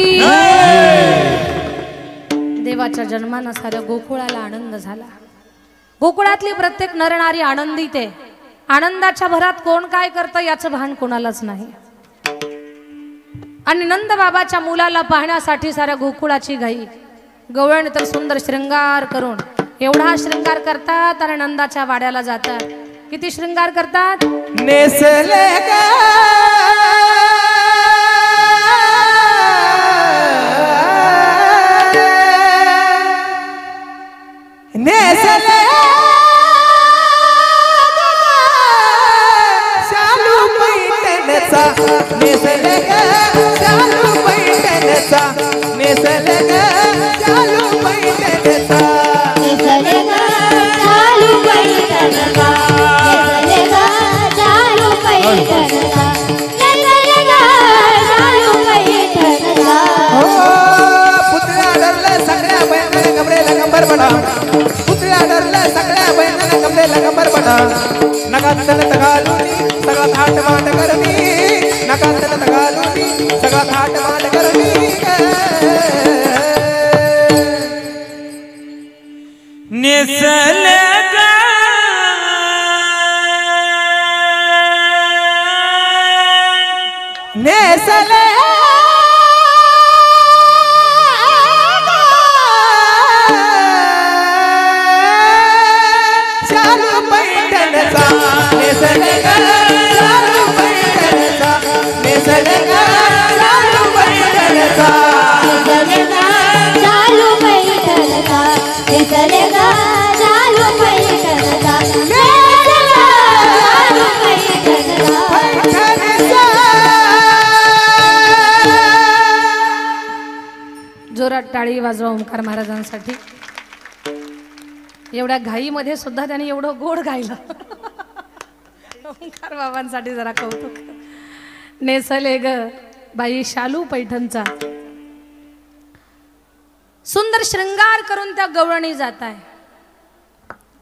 देवाच्या जन्मानं साऱ्या गोकुळाला आनंद झाला. गोकुळातली प्रत्येक नरनारी आनंदित आहे. आनंदाच्या भरात कोण काय करतं याचं भान कोणालाच नाही. आणि नंद बाबाच्या मुलाला पाहण्यासाठी साऱ्या गोकुळाची घाई. गवळण तर सुंदर श्रृंगार करून एवढा श्रृंगार करतात आणि नंदाच्या वाड्याला जातात. किती श्रृंगार करतात. नेसले ग नेसले शालू पैठणचा, नेसले ग शालू पैठणचा, नेसले ग शालू पैठणचा. नेसले ग चालू पैठणचा, नेसले ग चालू पैठणचा, नेसले ग चालू पैठणचा. हो पुतळ्या डरलं सगळ्या बहिणीला कमरेला कंबर बडा, पुतळ्या डरलं सगळ्या बहिणीला कमरेला कंबर बडा. नकात तलत घालूनी सगळा थाट माट करणी, नकात तलत घालूनी सगळा थाट माट करणी. नेसले नेसले शालू पैठणचा, नेसले ग शालू पैठणचा, नेसले ग शालू पैठणचा. नेसले ग चालू पैठणचा, नेसले ग चालू पैठणचा, नेसले ग चालू पैठणचा. पैठणचा. जोरात टाळी वाजवा ओंकार महाराजांसाठी. एवढ्या घाईमध्ये सुद्धा त्यांनी एवढं गोड गायलं. ओंकार बाबांसाठी जरा कौतुक. नेसले ग बाई शालू पैठणचा. सुंदर श्रृंगार करून त्या गवळणी जात आहे.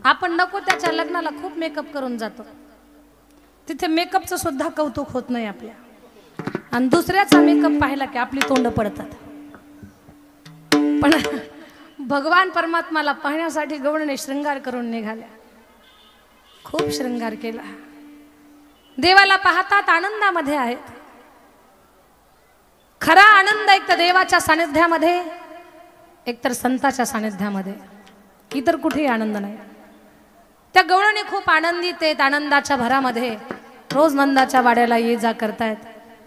आपण नको त्याच्या लग्नाला खूप मेकअप करून जातो. तिथे मेकअपचं सुद्धा कौतुक होत नाही आपल्या. आणि दुसऱ्याचा मेकअप पाहिला की आपली तोंड पडतात. पण भगवान परमात्माला पाहण्यासाठी गवळणी श्रृंगार करून निघाल्या. खूप श्रृंगार केला. देवाला पाहतात आनंदामध्ये आहेत. खरा आनंद एक तर देवाच्या सानिध्यामध्ये, एकतर संताच्या सानिध्यामध्ये. इतर कुठेही आनंद नाही. त्या गवळणी खूप आनंदित आहेत. आनंदाच्या भरामध्ये रोज नंदाच्या वाड्याला ये जा करतायत.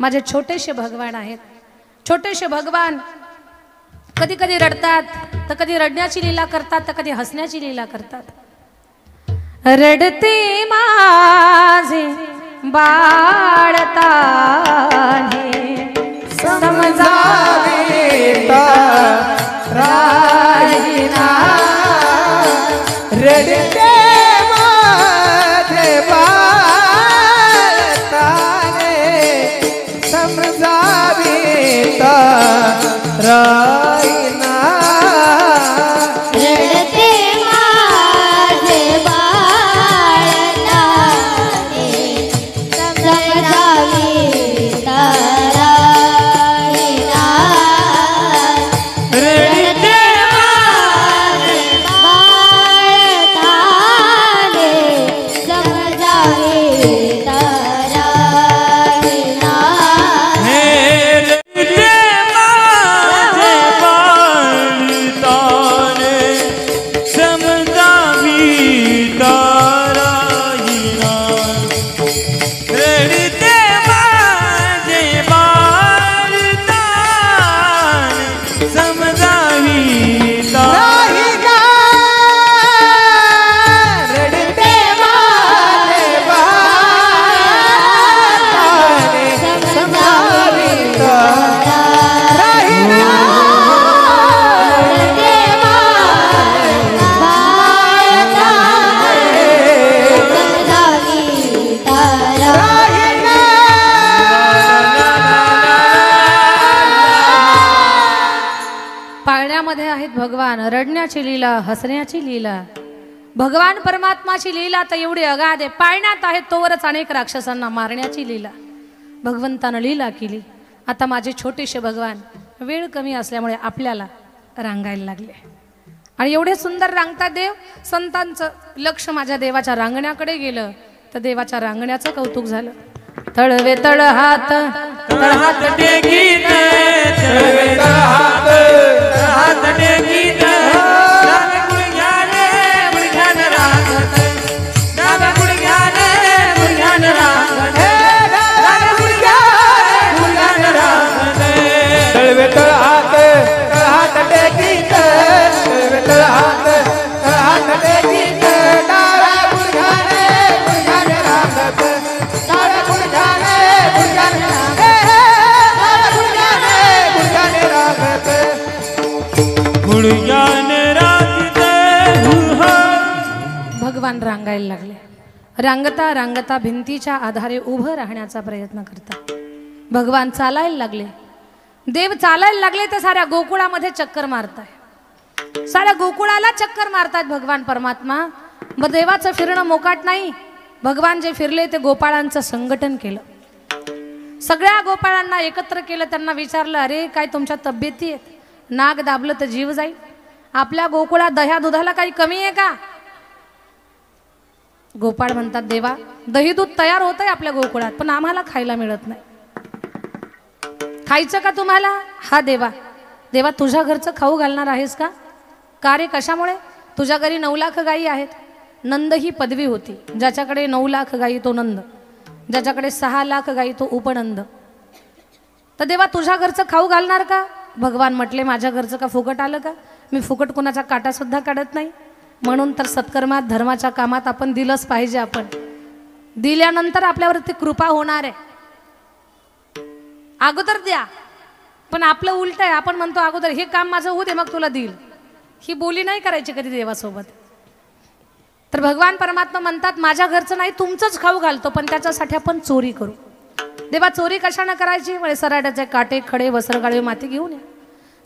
माझे छोटेसे भगवान आहेत. छोटेसे भगवान कधी कधी रडतात, तर कधी रडण्याची लीला करतात, तर कधी हसण्याची लीला करतात. रडते माझे बाळताने समजाविता राहिना रडते माझे बाळताने समजाविता राहिना रडते माझे बाळताने समजाविता राहिना रडते माझे बाळताने समजाविता राहिना पाळण्यामध्ये आहेत भगवान, रडण्याची लीला, हसण्याची लीला. भगवान परमात्माची लीला तर एवढी अगाध आहे. पाळण्यात आहेत तोवरच अनेक राक्षसांना मारण्याची लीला भगवंतानं लीला केली. आता माझे छोटेसे भगवान वेळ कमी असल्यामुळे आपल्याला रांगायला लागले आणि एवढे सुंदर रांगतात देव. संतांचं लक्ष माझ्या देवाच्या रांगण्याकडे गेलं तर देवाच्या रांगण्याचं कौतुक झालं. तळवे तळ हात तळ हात टेकीत तळवे तळ हात हात टेकीत डाव्या गुडघ्याने गुडघ्याने रांगत डाव्या गुडघ्याने गुडघ्याने रांगत डाव्या गुडघ्याने गुडघ्याने रांगत तळवे तळ हात टेकीत तळवे तळ हात टेकीत डाव्या गुडघ्याने गुडघ्याने रांगत डाव्या गुडघ्याने गुडघ्याने रांगत गुडघ्याने रांगत भगवान रांगायला लागले. रांगता रांगता भिंतीच्या आधारे उभं राहण्याचा प्रयत्न करतात. भगवान चालायला लागले. देव चालायला लागले तर साऱ्या गोकुळामध्ये चक्कर मारताय. साऱ्या गोकुळाला चक्कर मारतात भगवान परमात्मा. मग देवाचं फिरणं मोकाट नाही. भगवान जे फिरले ते गोपाळांचं संघटन केलं. सगळ्या गोपाळांना एकत्र केलं. त्यांना विचारलं, अरे काय तुमच्या तब्येती आहेत? नाग दाबलं तर जीव जाईल. आपल्या गोकुळात दह्या दुधाला काही कमी आहे का? गोपाळ म्हणतात, देवा दही दूध तयार होतंय आपल्या गोकुळात पण आम्हाला खायला मिळत नाही. खायचं का तुम्हाला? हा देवा. देवा तुझ्या घरचं खाऊ घालणार आहेस का? का रे कशामुळे? तुझ्या घरी 9 लाख गायी आहेत. नंद ही पदवी होती. ज्याच्याकडे 9 लाख गायी तो नंद, ज्याच्याकडे 6 लाख गायी तो उपनंद. तर देवा तुझ्या घरचं खाऊ घालणार का? भगवान म्हटले, माझ्या घरचं का फुकट आलं का? मी फुकट कोणाचा काटा सुद्धा काढत नाही. म्हणून तर सत्कर्मात धर्माच्या कामात आपण दिलंच पाहिजे. आपण दिल्यानंतर आपल्यावरती कृपा होणार आहे. अगोदर द्या. पण आपलं उलट आहे. आपण म्हणतो अगोदर हे काम माझं होऊ दे मग तुला देईल. ही बोली नाही करायची कधी देवासोबत. तर भगवान परमात्मा म्हणतात, माझ्या घरचं नाही तुमचंच खाऊ घालतो पण त्याच्यासाठी आपण चोरी करू. देवा चोरी कशानं करायची? म्हणजे सराट्याचे काटे खडे वस्त्रगाळी माती घेऊन या.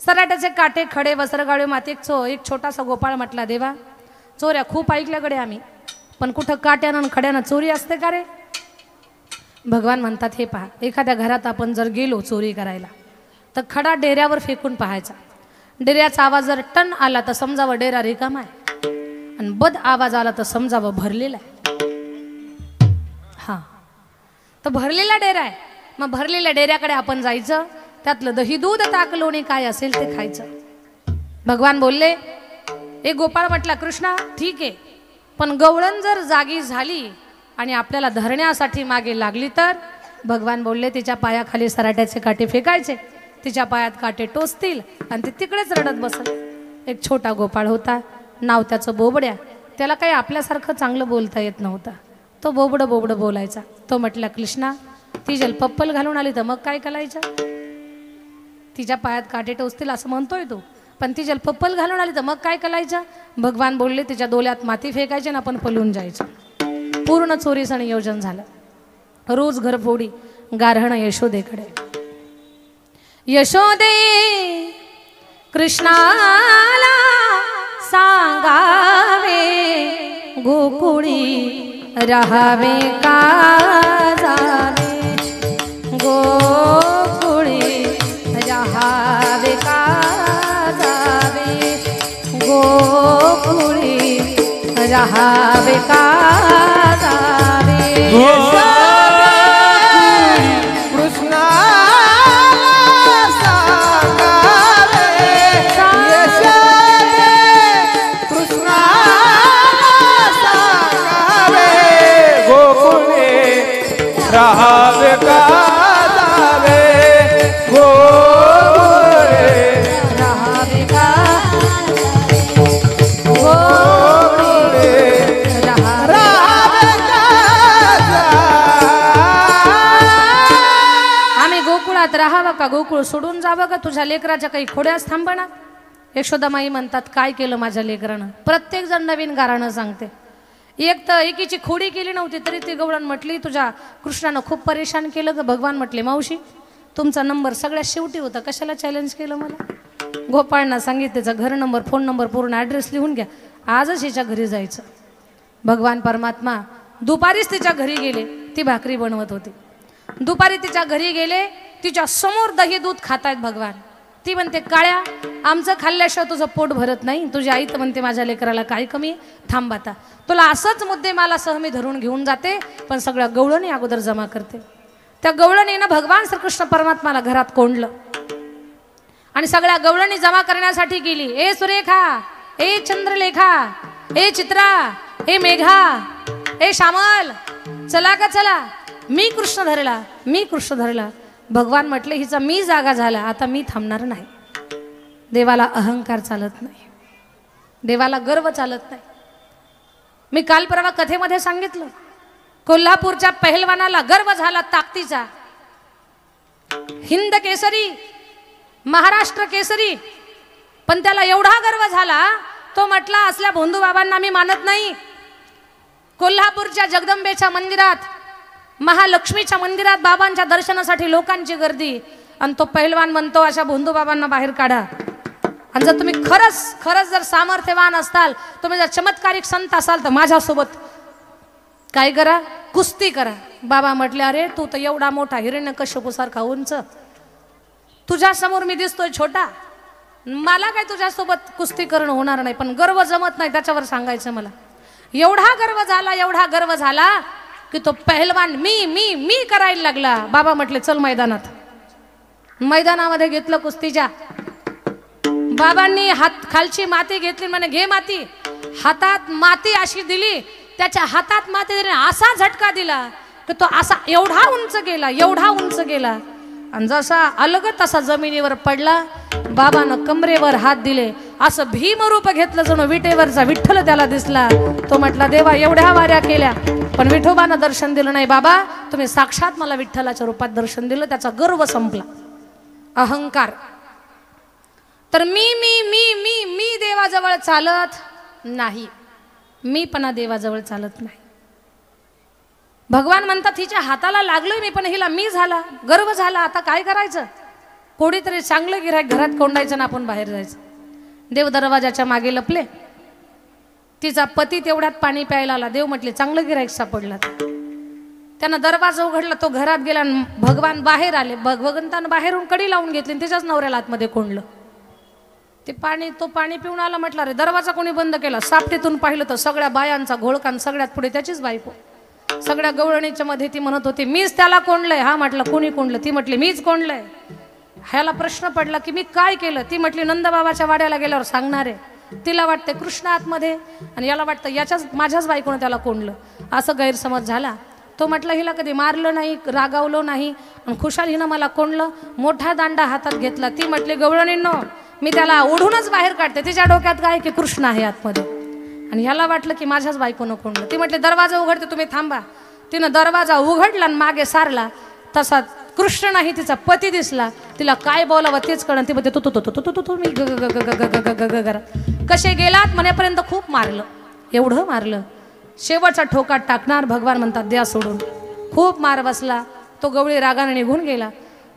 सराट्याचे काटे खडे वस्त्रगाळी माती. एक छोटासा गोपाळ म्हटला, देवा चोऱ्या खूप ऐकल्याकडे आम्ही, पण कुठं काट्यानं आणि खड्यानं चोरी असते का रे? भगवान म्हणतात, हे पहा, एखाद्या घरात आपण जर गेलो चोरी करायला तर खडा डेऱ्यावर फेकून पाहायचा. डेऱ्याचा आवाज जर टन आला तर समजावं डेरा रिकामा आहे, आणि बद आवाज आला तर समजावं भरलेला आहे. हा, तर भरलेला डेरा आहे. मग भरलेल्या डेऱ्याकडे आपण जायचं, त्यातलं दही दूध ताक लोणी काय असेल ते खायचं. भगवान बोलले. एक गोपाळ म्हटला, कृष्णा ठीक आहे, पण गवळण जर जागी झाली आणि आपल्याला धरण्यासाठी मागे लागली तर? भगवान बोलले, तिच्या पायाखाली सराट्याचे काटे फेकायचे, तिच्या पायात काटे टोचतील आणि ते तिकडेच रडत बसल. एक छोटा गोपाळ होता, नाव त्याचं बोबड्या. त्याला काही आपल्यासारखं चांगलं बोलता येत नव्हतं. तो बोबडं बोबडं बोलायचा. तो म्हटला, कृष्णा ती जलपप्पल घालून आली तर मग काय करायचं? तिच्या पायात काटे टोचतील असं म्हणतोय तो, पण ती जलपप्पल घालून आली तर मग काय करायचं? भगवान बोलले, तिच्या डोल्यात माती फेकायची ना आपण पळून जायचं. पूर्ण चोरीचं नियोजन झालं. रोज घरफोडी, गारहण यशोदेकडे. यशोदे कृष्णाला सांगावे, गोकुळी राहावे का जावे, गोकुळी राहावे का जावे, गोकुळी राहावे का जावे. राहावे का जावे, गोकुळे राहावे का, गोकुळे राहावे का आम्ही गोकुळात राहावं का गोकुळ सोडून जावं का? तुझ्या लेकराच्या काही खोड्यास थांबणार? यशोदामाई म्हणतात, काय केलं माझ्या लेकरानं? प्रत्येक जण नवीन गारानं सांगते. एक तर एकीची खोडी केली नव्हती तरी ती गवळण म्हटली, तुझ्या कृष्णानं खूप परेशान केलं ग. भगवान म्हटले, मावशी तुमचा नंबर सगळ्यात शेवटी होता, कशाला चॅलेंज केलं मला? गोपाळना सांगितलं, त्याचा घर नंबर, फोन नंबर, पूर्ण ॲड्रेस लिहून घ्या, आजच हिच्या घरी जायचं. भगवान परमात्मा दुपारीच तिच्या घरी गेले. ती भाकरी बनवत होती. दुपारी तिच्या घरी गेले, तिच्या समोर दही दूध खातायत भगवान. ती म्हणते, काळ्या आमचं खाल्ल्याशिवाय तुझं पोट भरत नाही. तुझी आई तर म्हणते, माझ्या लेकराला काय कमी, थांब आता तुला असंच मुद्दे मला सहमी धरून घेऊन जाते, पण सगळ्या गवळणी अगोदर जमा करते. त्या गवळणीनं भगवान श्रीकृष्ण परमात्माला घरात कोंडलं आणि सगळ्या गवळणी जमा करण्यासाठी गेली. ए सुरेखा, ए चंद्रलेखा, ए चित्रा, ए मेघा, ए श्यामल, चला का चला, मी कृष्ण धरला, मी कृष्ण धरला. भगवान म्हटले, हिचा मी जागा झाला, आता मी थांबणार नाही. देवाला अहंकार चालत नाही, देवाला गर्व चालत नाही. मी काल परवा कथेमध्ये सांगितलं, कोल्हापूरच्या पहिलवानाला गर्व झाला ताकदीचा. हिंद केसरी, महाराष्ट्र केसरी, पण त्याला एवढा गर्व झाला, तो म्हटला, असल्या भोंदू बाबांना मी मानत नाही. कोल्हापूरच्या जगदंबेच्या मंदिरात, महालक्ष्मीच्या मंदिरात बाबांच्या दर्शनासाठी लोकांची गर्दी, आणि तो पहिलवान म्हणतो, अशा भोंदू बाबांना बाहेर काढा. आणि जर तुम्ही खरंच जर सामर्थ्यवान असताल, तुम्ही जर चमत्कारिक संत असाल, तर माझ्यासोबत काय करा, कुस्ती करा. बाबा म्हटले, अरे तू तर एवढा मोठा हिरण्यकश्यपूसारखा उंच, तुझ्यासमोर मी दिसतोय छोटा, मला काय तुझ्यासोबत कुस्ती करणं होणार नाही. पण गर्व जमत नाही, त्याच्यावर सांगायचं मला. एवढा गर्व झाला, एवढा गर्व झाला की तो पहिलवान मी मी मी करायला लागला. बाबा म्हटले, चल मैदानात. मैदानामध्ये घेतलं कुस्तीच्या. बाबांनी हात खालची माती घेतली, म्हणे घे माती. हातात माती अशी दिली, त्याच्या हातात माती दिली, असा झटका दिला की तो असा एवढा उंच गेला, एवढा उंच गेला, आणि जसा अलगत तसा जमिनीवर पडला. बाबानं कमरेवर हात दिले, असं भीमरूप घेतलं, जणू विटेवरचा विठ्ठल त्याला दिसला. तो म्हटला, देवा एवढ्या वाऱ्या केल्या पण विठोबानं दर्शन दिलं नाही. बाबा तुम्ही साक्षात मला विठ्ठलाच्या रूपात दर्शन दिलं. त्याचा गर्व संपला, अहंकार. तर मी मी मी मी मी देवाजवळ चालत नाही, मीपणा देवाजवळ चालत नाही. भगवान म्हणतात, हिच्या हाताला लागलोय मी, पण हिला मी झाला, गर्व झाला, आता काय करायचं? कोणीतरी चांगलं गिऱ्हाईक घरात कोंडायचं ना आपण बाहेर जायचं. देव दरवाजाच्या मागे लपले. तिचा पती तेवढ्यात पाणी प्यायला आला. देव म्हटले, चांगलं गिऱ्हाईक सापडला. त्यानं दरवाजा उघडला, तो घरात गेला, भगवान बाहेर आले. भगवंतानं बाहेरून कडी लावून घेतली, त्याच्याच नवऱ्याला आतमध्ये कोंडलं. तो पाणी पिऊन आला. म्हटलं, अरे दरवाजा कोणी बंद केला? सापटीतून पाहिलं तर सगळ्या बायांचा घोळकान, सगळ्यात पुढे त्याचीच बायको. सगळ्या गवळणीच्या मध्ये ती म्हणत होती, मीच त्याला कोंडलंय. हा म्हटलं, कोणी कोंडलं? ती म्हटली, मीच कोंडलंय. ह्याला प्रश्न पडला की मी काय केलं? ती म्हटली, नंदबाबाच्या वाड्याला गेल्यावर सांगणार आहे. तिला वाटते कृष्ण आतमध्ये, आणि याला वाटतं माझ्याच बायकोनं त्याला कोंडलं. असं गैरसमज झाला. तो म्हटलं, हिला कधी मारलं नाही, रागावलं नाही, आणि खुशाल हिनं मला कोंडलं. मोठा दांडा हातात घेतला. ती म्हटली, गवळणींनो मी त्याला ओढूनच बाहेर काढते. तिच्या डोक्यात काय की कृष्ण आहे आतमध्ये. आणि ह्याला वाटलं की माझ्याच बायकोनं कोंडलं. ती म्हटले दरवाजा उघडते, तुम्ही थांबा. तिनं दरवाजा उघडला आणि मागे सारला. तसा कृष्ण नाही तिचा पती दिसला. तिला काय बोलावं तेच कळण. ती म्हणते तू तुम्ही कसे गेलात म्हणेपर्यंत खूप मारलं, एवढं मारलं. शेवटचा ठोका टाकणार भगवान म्हणतात द्या सोडून. खूप मार बसला. तो गवळी रागाने निघून गेला.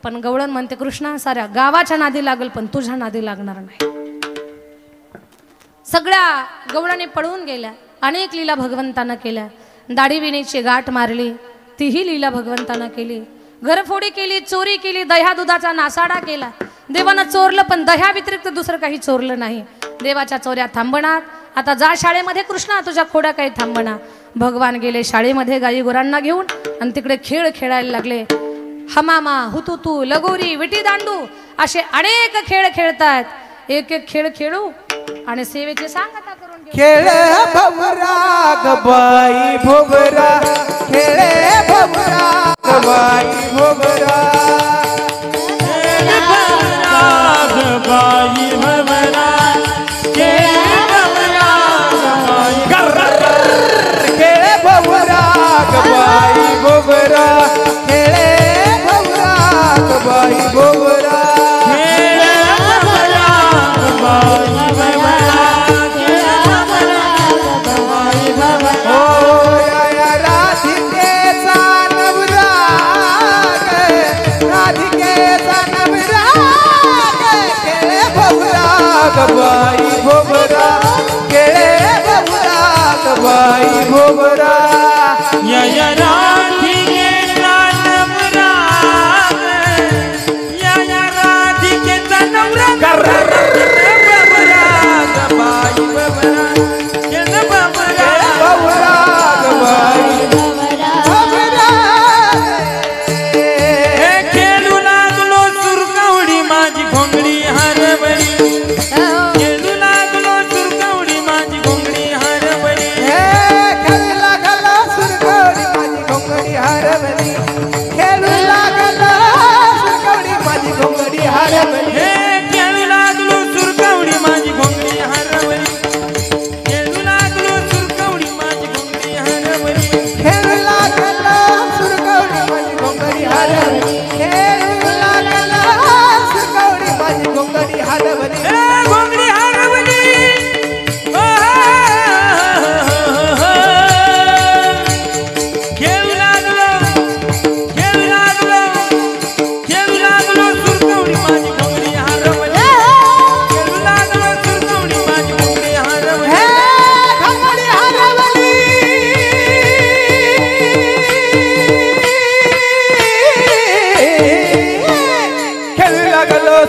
पण गवळण म्हणते कृष्णा साऱ्या गावाच्या नादी लागल पण तुझ्या नादी लागणार नाही. सगळ्या गवळणी पळून गेल्या. अनेक लीला भगवंतानं केल्या. दाढी विणीची गाठ मारली, तीही लीला भगवंतानं केली. घरफोडी केली, चोरी केली, दह्या दुधाचा नासाडा केला. देवानं चोरलं पण दह्या व्यतिरिक्त दुसरं काही चोरलं नाही. देवाच्या चोऱ्या थांबणार. आता जा शाळेमध्ये कृष्णा, तुझ्या खोड्या काही थांबणार. भगवान गेले शाळेमध्ये गाई गुरांना घेऊन आणि तिकडे खेळ खेळायला लागले. हमामा, हुतुतू, लगोरी, विटी दांडू असे अनेक खेळ खेळतात. एक एक खेळ खेळू आणि सेवेची सांगता करून घेऊ. खेळ भोगरा गबाई भोगरा, खेळे भोगरा गबाई भोगरा, बाई भवरा खेळे भोगरा गबाई भोगरा, खेळे भोगरा गबाई भोगरा, गबाई भोगरा, केळे भोगरा गबाई भोगरा, या राधिकेचा नवरा, या राधिकेचा नवरा गबाई भवरा, केळे भवरा गबाई भोगरा. हे खेळू लागलो सुरकवडी माझी घोंगडी हरवली.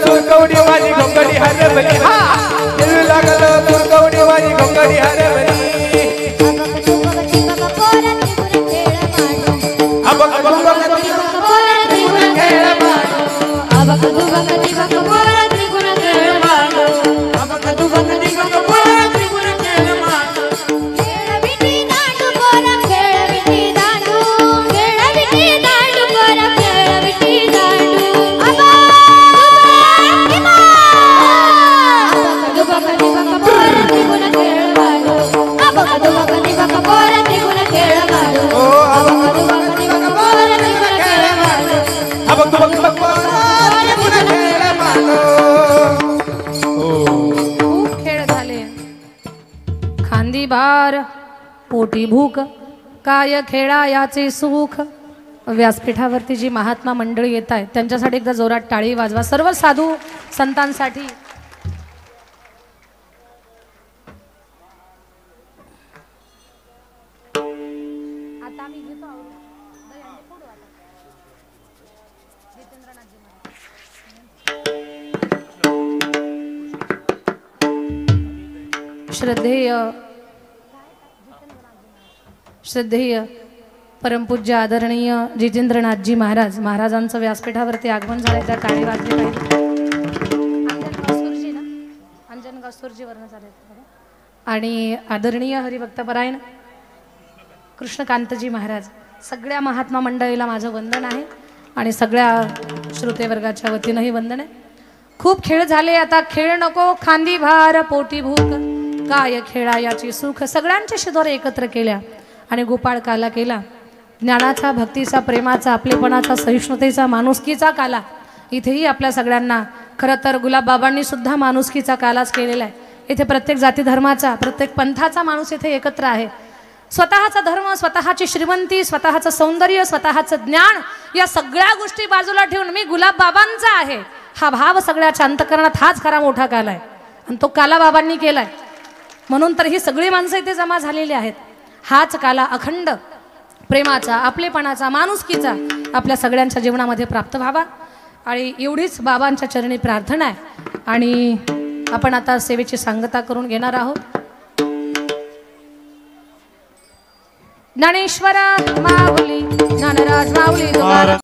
सुरकवडी माझी घोंगडी हरवली. हा खेळू लागलो सुरकवडी माझी घोंगडी हरवली. भार पोटी भूक काय खेळा याचे सुख. व्यासपीठावरती जी महात्मा मंडळी येत आहेत त्यांच्यासाठी एकदा जोरात टाळी वाजवा. सर्व साधू संतांसाठी. आता आम्ही घेतो श्रद्धेय परमपूज्य आदरणीय जितेंद्रनाथजी महाराजांचं व्यासपीठावरती आगमन झालंय. त्या टाळी वाजली पाहिजे. अंजन गास्तूरजी वर्ण झाले. आणि आदरणीय हरिभक्तपरायण कृष्णकांतजी महाराज, सगळ्या महात्मा मंडळीला माझं वंदन आहे आणि सगळ्या श्रोतेवर्गाच्या वतीनंही वंदन आहे. खूप खेळ झाले, आता खेळ नको खांदी भार पोटी भूक काय खेळा याची सुख सगळ्यांच्या शिदोर एकत्र केल्या आणि गोपाळ काला केला. ज्ञानाचा, भक्तीचा, प्रेमाचा, आपलेपणाचा, सहिष्णुतेचा, माणुसकीचा काला. इथेही आपल्या सगळ्यांना खरं तर गुलाबबाबांनी सुद्धा माणुसकीचा कालाच केलेला आहे. इथे प्रत्येक जाती धर्माचा, प्रत्येक पंथाचा माणूस इथे एकत्र आहे. स्वतःचा धर्म, स्वतःची श्रीमंती, स्वतःचं सौंदर्य, स्वतःचं ज्ञान या सगळ्या गोष्टी बाजूला ठेवून मी गुलाबबाबांचा आहे हा भाव सगळ्याच्या अंतःकरणात हाच खरा मोठा काला आहे आणि तो काला बाबांनी केलाय. म्हणून तर ही सगळी माणसं इथे जमा झालेली आहेत. हाच काला अखंड प्रेमाचा, आपलेपणाचा, माणुसकीचा आपल्या सगळ्यांच्या जीवनामध्ये प्राप्त व्हावा आणि एवढीच बाबांच्या चरणी प्रार्थना आहे. आणि आपण आता सेवेची सांगता करून घेणार आहोत. ज्ञानेश्वर माऊली, ज्ञानराज माऊली.